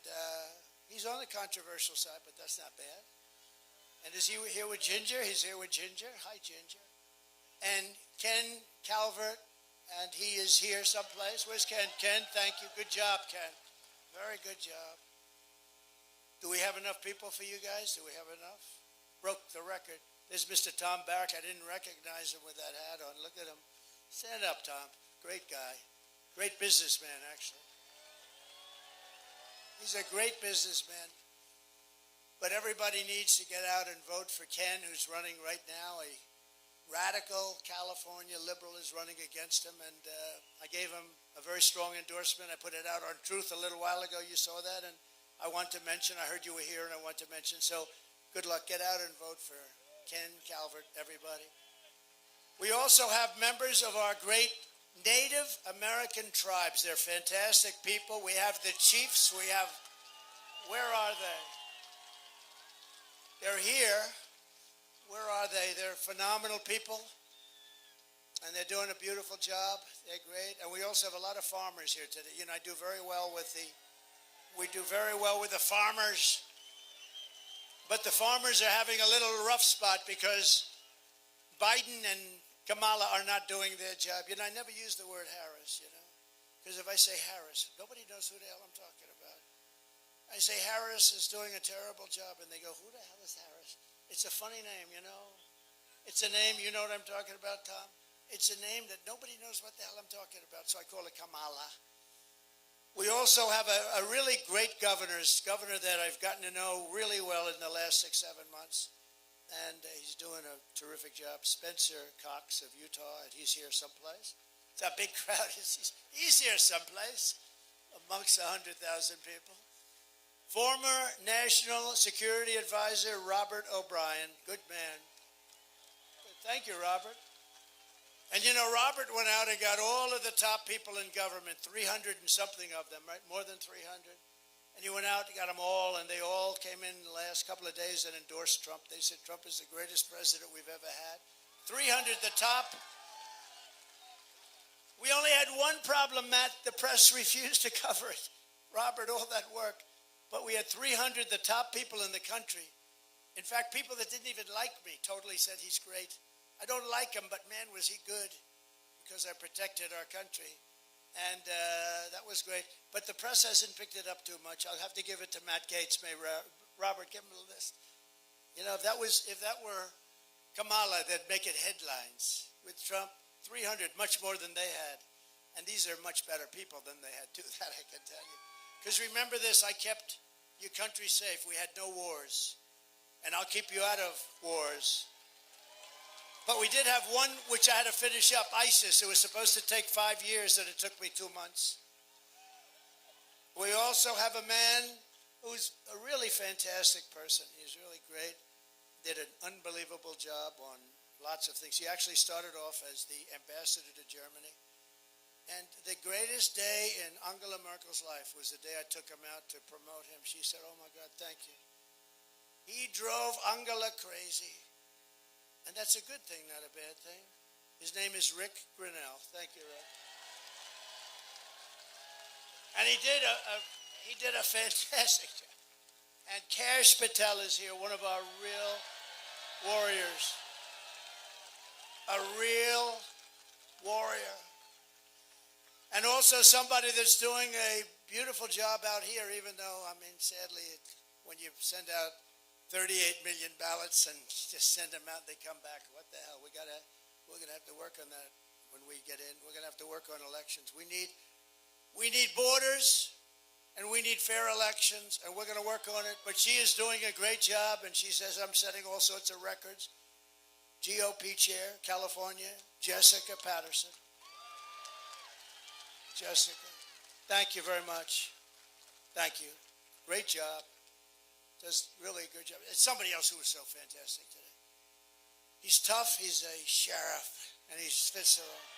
A: he's on the controversial side, but that's not bad. And is he here with Ginger? He's here with Ginger. Hi, Ginger. And Ken Calvert, and he is here someplace. Where's Ken? Ken, thank you. Good job, Ken. Very good job. Do we have enough people for you guys? Do we have enough? Broke the record. There's Mr. Tom Barrack. I didn't recognize him with that hat on. Look at him. Stand up, Tom. Great guy. Great businessman, actually. He's a great businessman. But everybody needs to get out and vote for Ken, who's running right now. A radical California liberal is running against him, and I gave him a very strong endorsement. I put it out on Truth a little while ago. You saw that, and I want to mention, I heard you were here, and I want to mention, so good luck. Get out and vote for Ken Calvert, everybody. We also have members of our great Native American tribes. They're fantastic people. We have the chiefs. We have, where are they? They're here. Where are they? They're phenomenal people, and they're doing a beautiful job. They're great. And we also have a lot of farmers here today. I do very well with the farmers, but the farmers are having a little rough spot because Biden and Kamala are not doing their job. I never use the word Harris, because if I say Harris, nobody knows who the hell I'm talking about. I say Harris is doing a terrible job, and they go, who the hell is Harris? It's a funny name, It's a name, you know what I'm talking about, Tom? It's a name that nobody knows what the hell I'm talking about, so I call it Kamala. We also have a really great governor that I've gotten to know really well in the last 6-7 months. and he's doing a terrific job. Spencer Cox of Utah, and he's here someplace. It's a big crowd. He's here someplace amongst 100,000 people. Former National Security Advisor Robert O'Brien, good man. Thank you, Robert. And you know, Robert went out and got all of the top people in government, 300 and something of them, right? More than 300. And he went out and got them all, and they all came in the last couple of days and endorsed Trump. They said Trump is the greatest president we've ever had. 300 the top. We only had one problem, Matt. The press refused to cover it. Robert, all that work. But we had 300 the top people in the country. In fact, people that didn't even like me totally said he's great. I don't like him, but man, was he good, because I protected our country. And that was great. But the press hasn't picked it up too much. I'll have to give it to Matt Gaetz. Robert, give him a list. You know, if that were Kamala, they'd make it headlines. With Trump, 300, much more than they had. And these are much better people than they had, too, that I can tell you. Because remember this, I kept your country safe. We had no wars. And I'll keep you out of wars. But we did have one which I had to finish up, ISIS. It was supposed to take 5 years, and it took me 2 months. We also have a man who's a really fantastic person. He's really great. Did an unbelievable job on lots of things. He actually started off as the ambassador to Germany. And the greatest day in Angela Merkel's life was the day I took him out to promote him. She said, "Oh my God, thank you." He drove Angela crazy. And that's a good thing, not a bad thing. His name is Rick Grinnell. Thank you, Rick. And he did a fantastic job. And Kash Patel is here, one of our real warriors. A real warrior. And also somebody that's doing a beautiful job out here, even though, I mean, sadly, when you send out 38 million ballots and just send them out, they come back. What the hell? We're gonna have to work on that when we get in. We're gonna have to work on elections. We need borders, and we need fair elections, and we're gonna work on it. But she is doing a great job, and she says I'm setting all sorts of records. GOP chair, California, Jessica Patterson. Jessica, thank you very much. Thank you. Great job. Does really a good job. It's somebody else who was so fantastic today. He's tough. He's a sheriff, and he fits the role.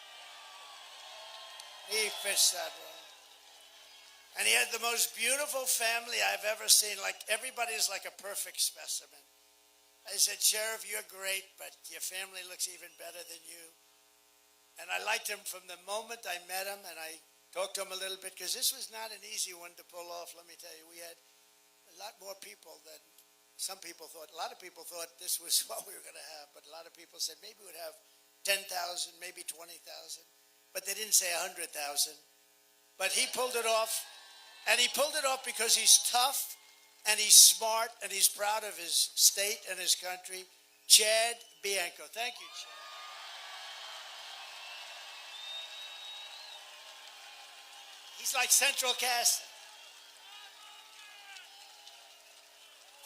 A: He fits that role. And he had the most beautiful family I've ever seen. Like, everybody is like a perfect specimen. I said, "Sheriff, you're great, but your family looks even better than you." And I liked him from the moment I met him, and I talked to him a little bit, because this was not an easy one to pull off, let me tell you. We had a lot more people than some people thought. A lot of people thought this was what we were going to have, but a lot of people said maybe we'd have 10,000, maybe 20,000, but they didn't say 100,000. But he pulled it off, and he pulled it off because he's tough, and he's smart, and he's proud of his state and his country. Chad Bianco. Thank you, Chad. He's like central casting.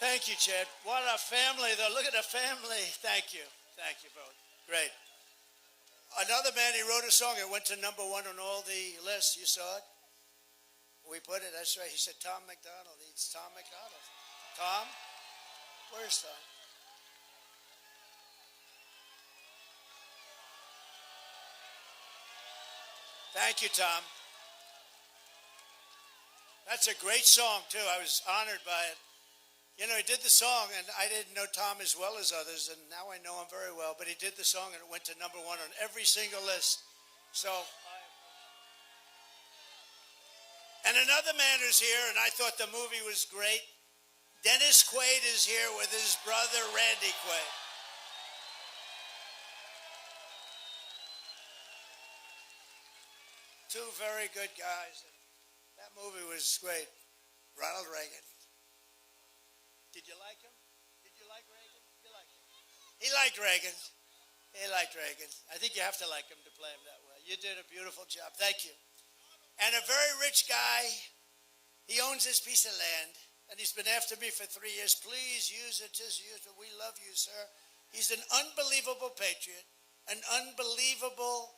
A: Thank you, Chad. What a family, though. Look at the family. Thank you. Thank you both. Great. Another man, he wrote a song. It went to #1 on all the lists. You saw it? We put it. That's right. He said, Tom McDonald. It's Tom McDonald. Tom? Where's Tom? Thank you, Tom. That's a great song, too. I was honored by it. You know, he did the song, and I didn't know Tom as well as others, and now I know him very well, but he did the song, and it went to #1 on every single list. So, and another man who's here, and I thought the movie was great. Dennis Quaid is here with his brother, Randy Quaid. Two very good guys. That movie was great. Ronald Reagan. Did you like him? Did you like Reagan? You liked him. He liked Reagan. He liked Reagan. I think you have to like him to play him that way. You did a beautiful job. Thank you. And a very rich guy. He owns this piece of land. and he's been after me for 3 years. Please use it, just use it. We love you, sir. He's an unbelievable patriot, an unbelievable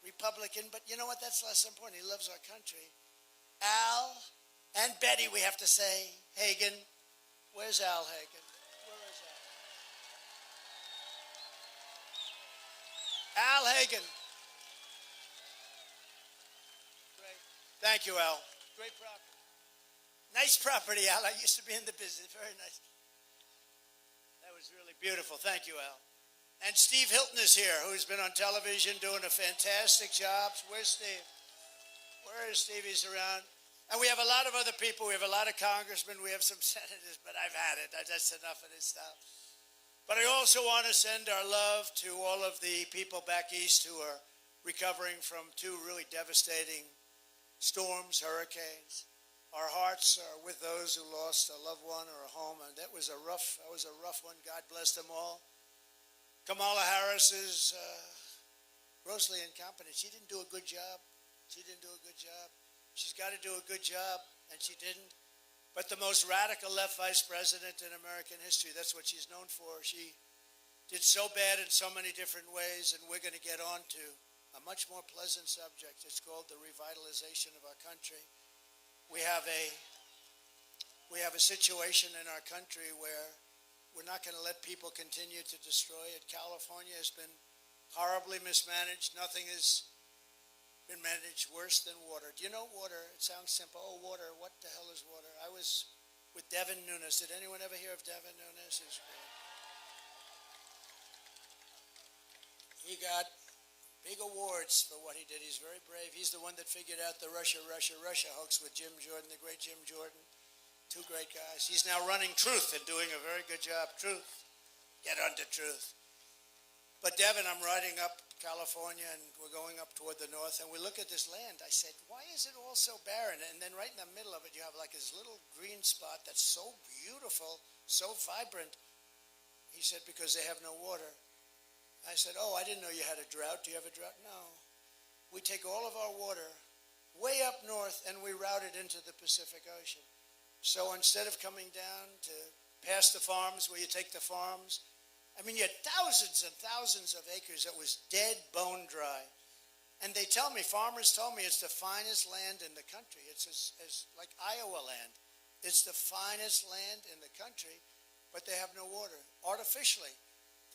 A: Republican, but you know what? That's less important. He loves our country. Al and Betty, we have to say, Hagen. Where's Al Hagen? Where is Al? Al Hagen. Great. Thank you, Al. Great property. Nice property, Al. I used to be in the business. Very nice. That was really beautiful. Thank you, Al. And Steve Hilton is here, who's been on television doing a fantastic job. Where's Steve? Where is Steve? He's around. And we have a lot of other people. We have a lot of congressmen. We have some senators, but I've had it. That's enough of this stuff. But I also want to send our love to all of the people back east who are recovering from 2 really devastating storms, hurricanes. Our hearts are with those who lost a loved one or a home, and that was a rough one. God bless them all. Kamala Harris is grossly incompetent. She didn't do a good job. She's got to do a good job, and she didn't. But the most radical left vice president in American history, that's what she's known for. She did so bad in so many different ways, and we're going to get on to a much more pleasant subject. It's called the revitalization of our country. We have a situation in our country where we're not going to let people continue to destroy it. California has been horribly mismanaged. Nothing has been managed worse than water. Do you know water? It sounds simple. Oh, water. What the hell is water? I was with Devin Nunes. Did anyone ever hear of Devin Nunes? He got big awards for what he did. He's very brave. He's the one that figured out the Russia hoax with Jim Jordan, the great Jim Jordan. 2 great guys. He's now running Truth and doing a very good job. Truth. Get onto Truth. But Devin, I'm riding up California, and we're going up toward the north, and we look at this land. I said, why is it all so barren? And then right in the middle of it, you have like this little green spot that's so beautiful, so vibrant. He said, because they have no water. I said, oh, I didn't know you had a drought. Do you have a drought? No. We take all of our water way up north, and we route it into the Pacific Ocean. So instead of coming down to past the farms where you take the farms, I mean, you had thousands and thousands of acres that was dead, bone dry. And they tell me, farmers told me, it's the finest land in the country. It's as like Iowa land. It's the finest land in the country, but they have no water. Artificially,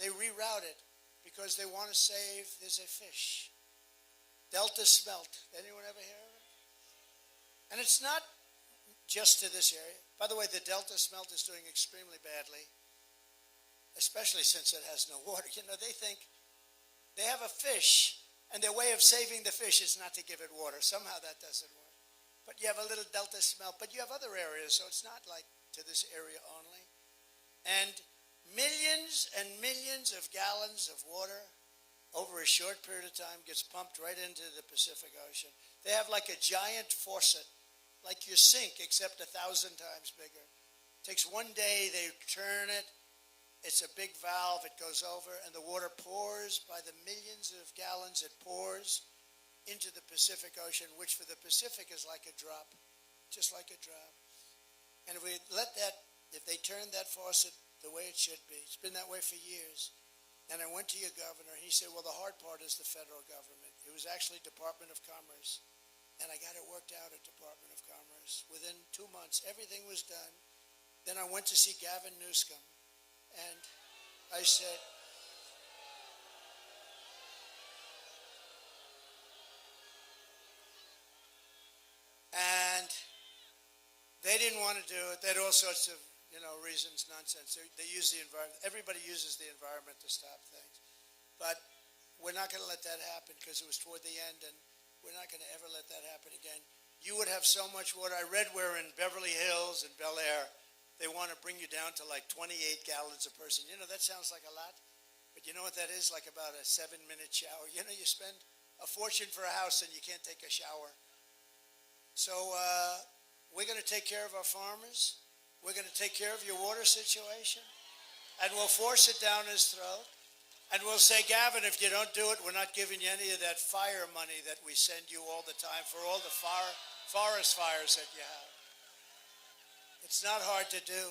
A: they reroute it because they want to save, there's a fish, Delta smelt. Anyone ever hear of it? And it's not just to this area. By the way, the Delta smelt is doing extremely badly, especially since it has no water. You know, they think they have a fish, and their way of saving the fish is not to give it water. Somehow that doesn't work. But you have a little Delta smelt, but you have other areas, so it's not like to this area only. And millions and millions of gallons of water over a short period of time gets pumped right into the Pacific Ocean. They have like a giant faucet, like your sink, except 1,000 times bigger. It takes one day, they turn it. It's a big valve, it goes over, and the water pours by the millions of gallons. It pours into the Pacific Ocean, which for the Pacific is like a drop, just like a drop. And if we let that, if they turn that faucet the way it should be, it's been that way for years. And I went to your governor, and he said, well, the hard part is the federal government. It was actually Department of Commerce. And I got it worked out at Department of Commerce. Within 2 months, everything was done. Then I went to see Gavin Newsom, and I said, and they didn't want to do it. They had all sorts of, reasons, nonsense. They use the environment. Everybody uses the environment to stop things. But we're not going to let that happen because it was toward the end, and we're not going to ever let that happen again. You would have so much water. I read where in Beverly Hills and Bel Air, they want to bring you down to like 28 gallons a person. That sounds like a lot, but you know what that is? Like about a 7-minute shower. You spend a fortune for a house and you can't take a shower. So we're going to take care of our farmers. We're going to take care of your water situation, and we'll force it down his throat. And we'll say, Gavin, if you don't do it, we're not giving you any of that fire money that we send you all the time for all the forest fires that you have. It's not hard to do.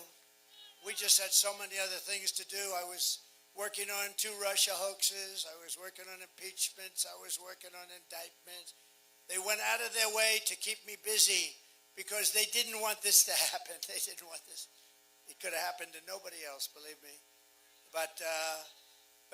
A: We just had so many other things to do. I was working on 2 Russia hoaxes. I was working on impeachments. I was working on indictments. They went out of their way to keep me busy because they didn't want this to happen. They didn't want this. It could have happened to nobody else, believe me. But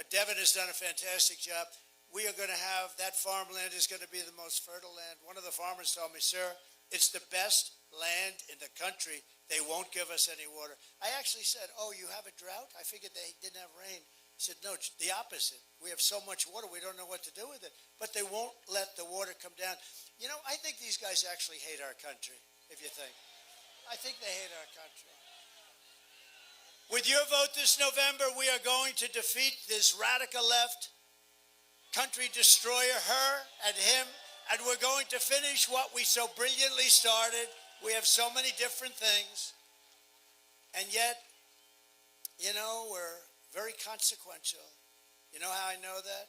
A: Devin has done a fantastic job. We are going to have, that farmland is going to be the most fertile land. One of the farmers told me, sir, it's the best land in the country. They won't give us any water. I actually said, oh, you have a drought? I figured they didn't have rain. He said, no, the opposite. We have so much water, we don't know what to do with it. But they won't let the water come down. You know, I think these guys actually hate our country, if you think. I think they hate our country. With your vote this November, we are going to defeat this radical left country destroyer, her and him, and we're going to finish what we so brilliantly started. We have so many different things, and yet, you know, we're very consequential. You know how I know that?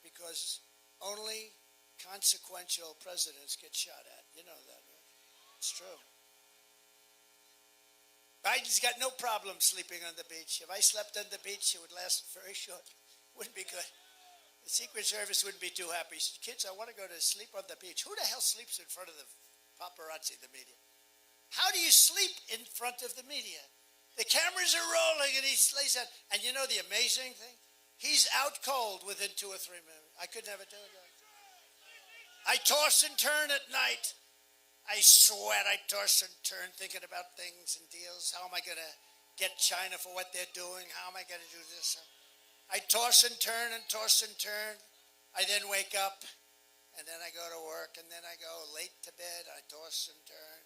A: Because only consequential presidents get shot at. You know that, right? It's true. Biden's got no problem sleeping on the beach. If I slept on the beach, it would last very short. Wouldn't be good. The Secret Service wouldn't be too happy. Kids, I want to go to sleep on the beach. Who the hell sleeps in front of the paparazzi, the media? How do you sleep in front of the media? The cameras are rolling and he lays out. And you know the amazing thing? He's out cold within 2 or 3 minutes. I could never do it. I toss and turn at night. I sweat. I toss and turn thinking about things and deals. How am I going to get China for what they're doing? How am I going to do this? I toss and turn and toss and turn. I then wake up, and then I go to work, and then I go late to bed. I toss and turn.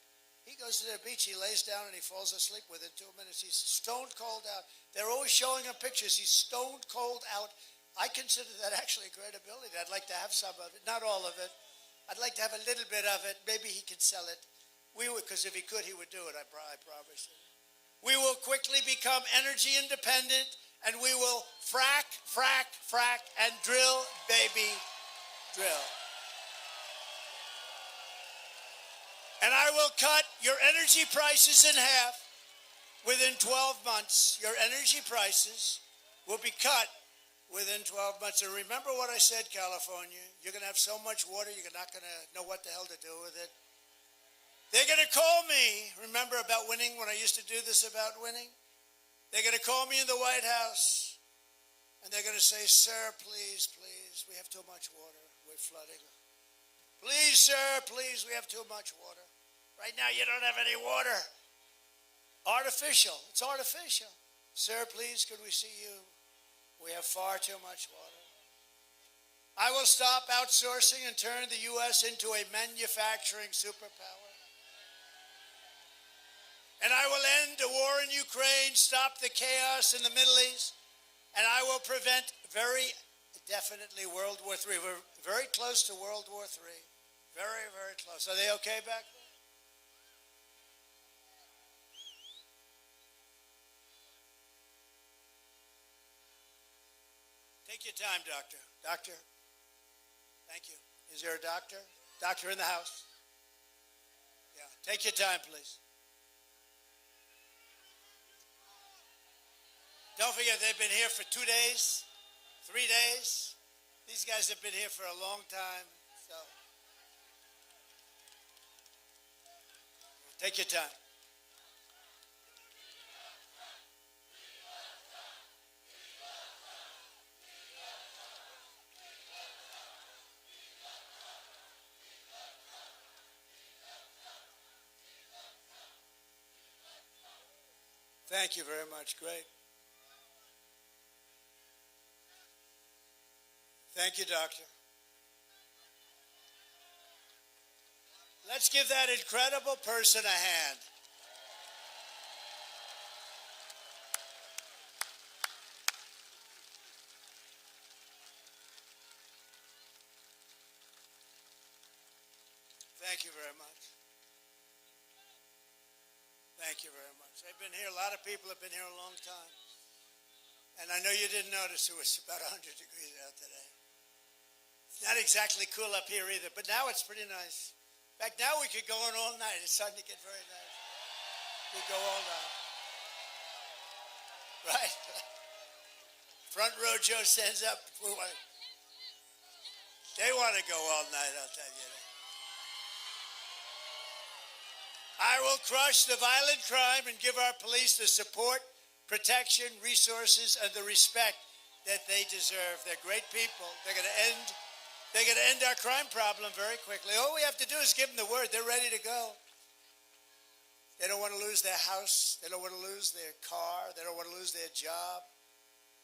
A: He goes to the beach, he lays down, and he falls asleep within 2 minutes. He's stone cold out. They're always showing him pictures. He's stone cold out. I consider that actually a great ability. I'd like to have some of it, not all of it. I'd like to have a little bit of it. Maybe he could sell it. We would, because if he could, he would do it. I promise. We will quickly become energy independent, and we will frack, frack, frack, and drill, baby, drill. And I will cut your energy prices in half within 12 months. Your energy prices will be cut within 12 months. And remember what I said, California. You're going to have so much water, you're not going to know what the hell to do with it. They're going to call me, remember about winning, when I used to do this about winning? They're going to call me in the White House, and they're going to say, sir, please, please, we have too much water. We're flooding. Please, sir, please, we have too much water. Right now, you don't have any water. Artificial. It's artificial. Sir, please, could we see you? We have far too much water. I will stop outsourcing and turn the U.S. into a manufacturing superpower. And I will end the war in Ukraine, stop the chaos in the Middle East, and I will prevent very definitely World War III. We're very close to World War III. Very, very close. Are they okay back there? Take your time, doctor. Doctor, thank you. Is there a doctor? Doctor in the house? Yeah, take your time, please. Don't forget, they've been here for 2 days, 3 days. These guys have been here for a long time, so take your time. Thank you very much. Great. Thank you, doctor. Let's give that incredible person a hand. Thank you very much. Thank you very much. They've been here, a lot of people have been here a long time. And I know you didn't notice it was about 100 degrees out today. It's not exactly cool up here either, but now it's pretty nice. In fact, now we could go on all night. It's starting to get very nice. We go all night. Right? Front row Joe stands up. They want to go all night, I'll tell you that. I will crush the violent crime and give our police the support, protection, resources, and the respect that they deserve. They're great people. They're going to end our crime problem very quickly. All we have to do is give them the word. They're ready to go. They don't want to lose their house. They don't want to lose their car. They don't want to lose their job,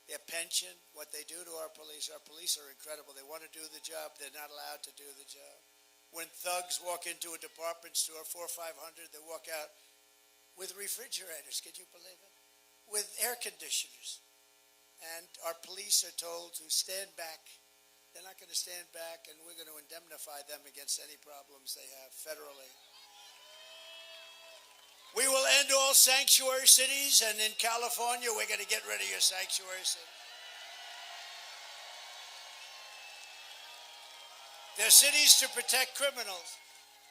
A: their pension, what they do to our police. Our police are incredible. They want to do the job. They're not allowed to do the job. When thugs walk into a department store, 400 or 500, they walk out with refrigerators. Can you believe it? With air conditioners. And our police are told to stand back. They're not going to stand back, and we're going to indemnify them against any problems they have federally. We will end all sanctuary cities, and in California, we're going to get rid of your sanctuary city. They're cities to protect criminals.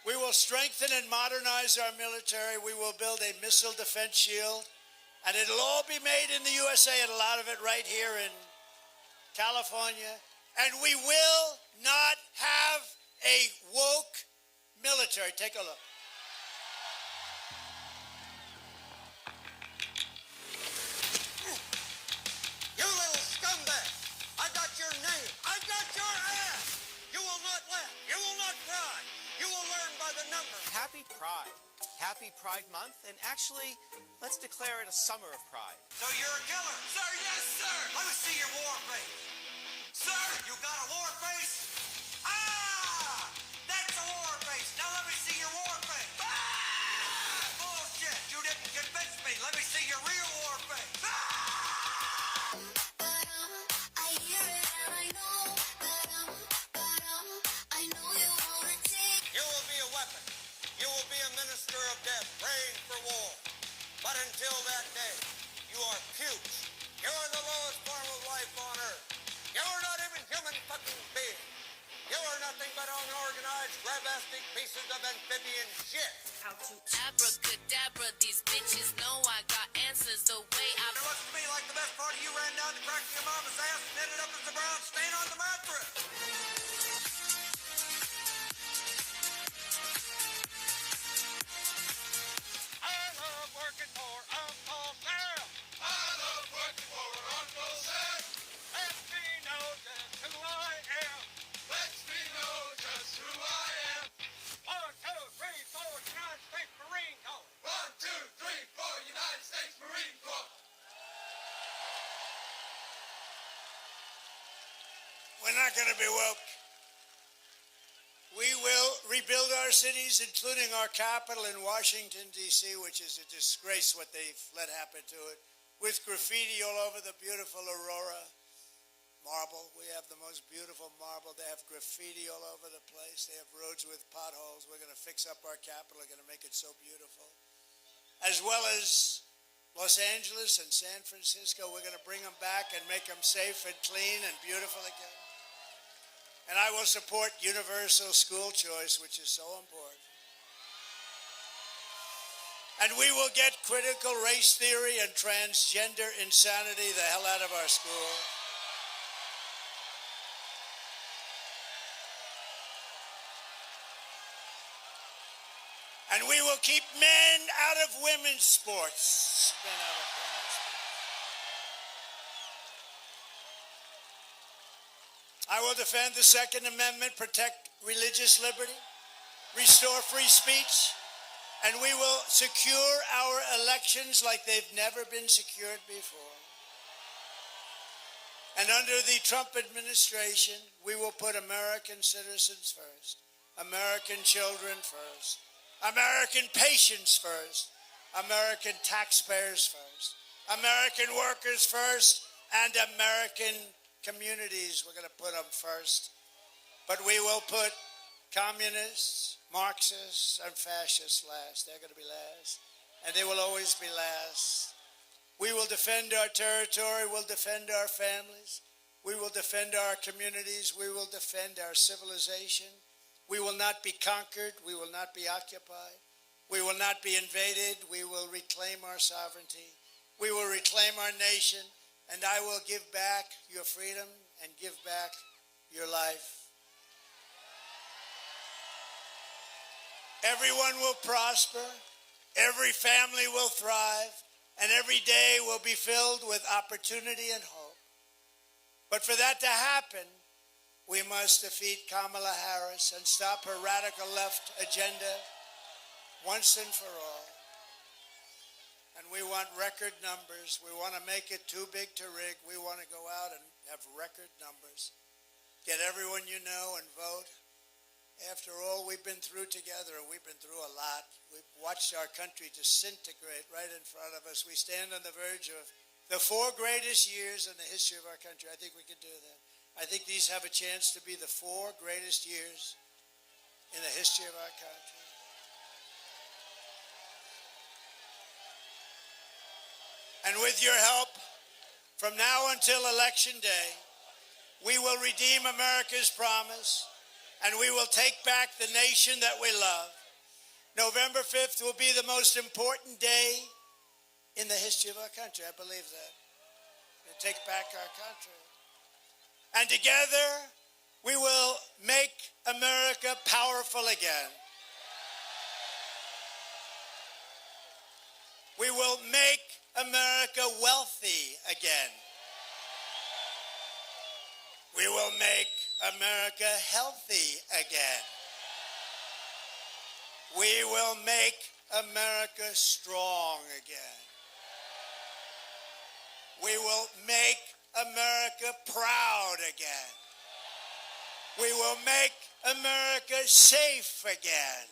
A: We will strengthen and modernize our military. We will build a missile defense shield, and it'll all be made in the USA, and a lot of it right here in California. And we will not have a woke military. Take a look.
R: You little scumbag! I got your name. I got your ass! You will not laugh. You will not cry. You will learn by the numbers.
O: Happy Pride. Happy Pride Month, and actually, let's declare it a summer of pride.
R: So you're a killer? Sir, yes, sir! Let me see your war face. Sir, you got a war face? Ah! That's a war face. Now let me see your war face. Ah! Bullshit! You didn't convince me. Let me see your real war face. Ah!
S: I hear it and I know you wanna take.
R: You will be a weapon. You will be a minister of death, praying for war. But until that day, you are pukes. You are the lowest form of life on earth. You are not even human fucking beings. You are nothing but unorganized, grabastic pieces of amphibian shit.
S: How to abracadabra, these bitches know I got answers the way I.
R: It looks to me like the best part of you ran down the crack of your mama's ass and ended up as a brown stain on the mattress. I love working for Uncle Sam. I love working for Uncle Sam. Lets me know just who I am. Lets me know just who I am. 1, 2, 3, 4, United States Marine Corps. 1, 2, 3, 4, United States Marine Corps.
A: We're not going to be woke. We will rebuild our cities, including our capital in Washington, D.C., which is a disgrace what they've let happen to it, with graffiti all over the beautiful Aurora marble. We have the most beautiful marble. They have graffiti all over the place. They have roads with potholes. We're going to fix up our capital. We're going to make it so beautiful. As well as Los Angeles and San Francisco, we're going to bring them back and make them safe and clean and beautiful again. And I will support universal school choice, which is so important. And we will get critical race theory and transgender insanity the hell out of our schools. And we will keep men out of women's sports. Men out of women's sports. I will defend the Second Amendment, protect religious liberty, restore free speech, and we will secure our elections like they've never been secured before. And under the Trump administration, we will put American citizens first, American children first, American patients first, American taxpayers first, American workers first, and American communities. We're going to put them first. But we will put communists, Marxists, and fascists last. They're going to be last. And they will always be last. We will defend our territory. We'll defend our families. We will defend our communities. We will defend our civilization. We will not be conquered. We will not be occupied. We will not be invaded. We will reclaim our sovereignty. We will reclaim our nation, and I will give back your freedom and give back your life. Everyone will prosper, every family will thrive, and every day will be filled with opportunity and hope. But for that to happen, we must defeat Kamala Harris and stop her radical left agenda once and for all. And we want record numbers. We want to make it too big to rig. We want to go out and have record numbers. Get everyone you know and vote. After all we've been through together, and we've been through a lot, we've watched our country disintegrate right in front of us. We stand on the verge of the 4 greatest years in the history of our country. I think we can do that. I think these have a chance to be the 4 greatest years in the history of our country. And with your help, from now until Election Day, we will redeem America's promise, and we will take back the nation that we love. November 5th will be the most important day in the history of our country. I believe that. We'll take back our country. And together, we will make America powerful again. We will make America wealthy again. We will make America healthy again. We will make America strong again. We will make America proud again. We will make America safe again.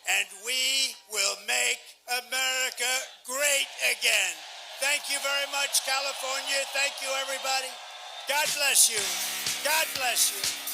A: And we will make America great again. Thank you very much, California. Thank you, everybody. God bless you. God bless you.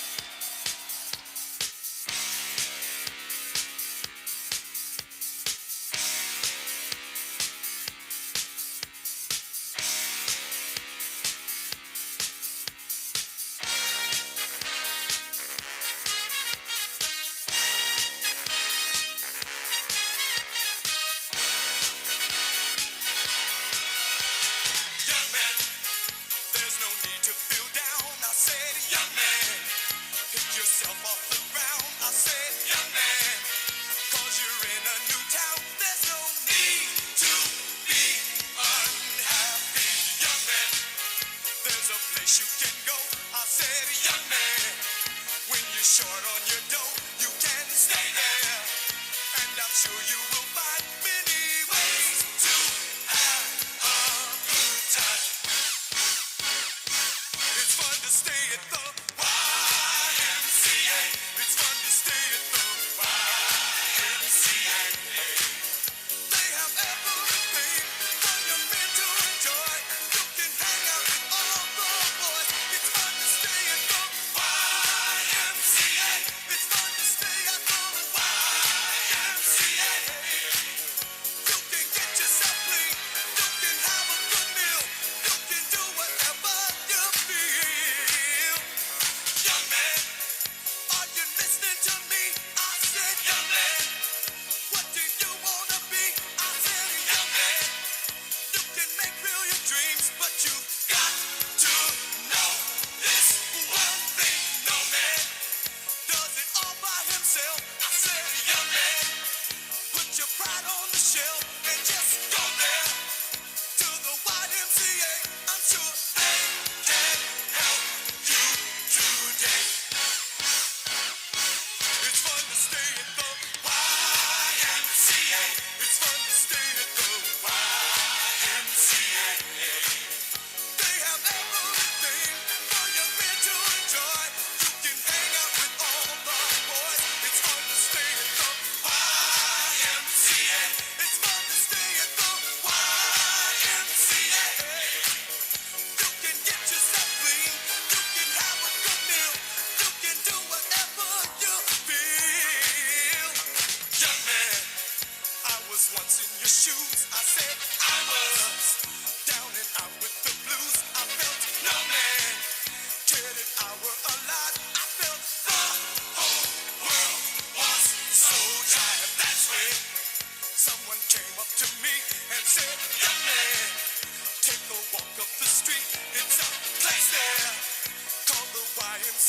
R: It's fun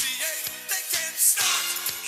R: negotiate. They can start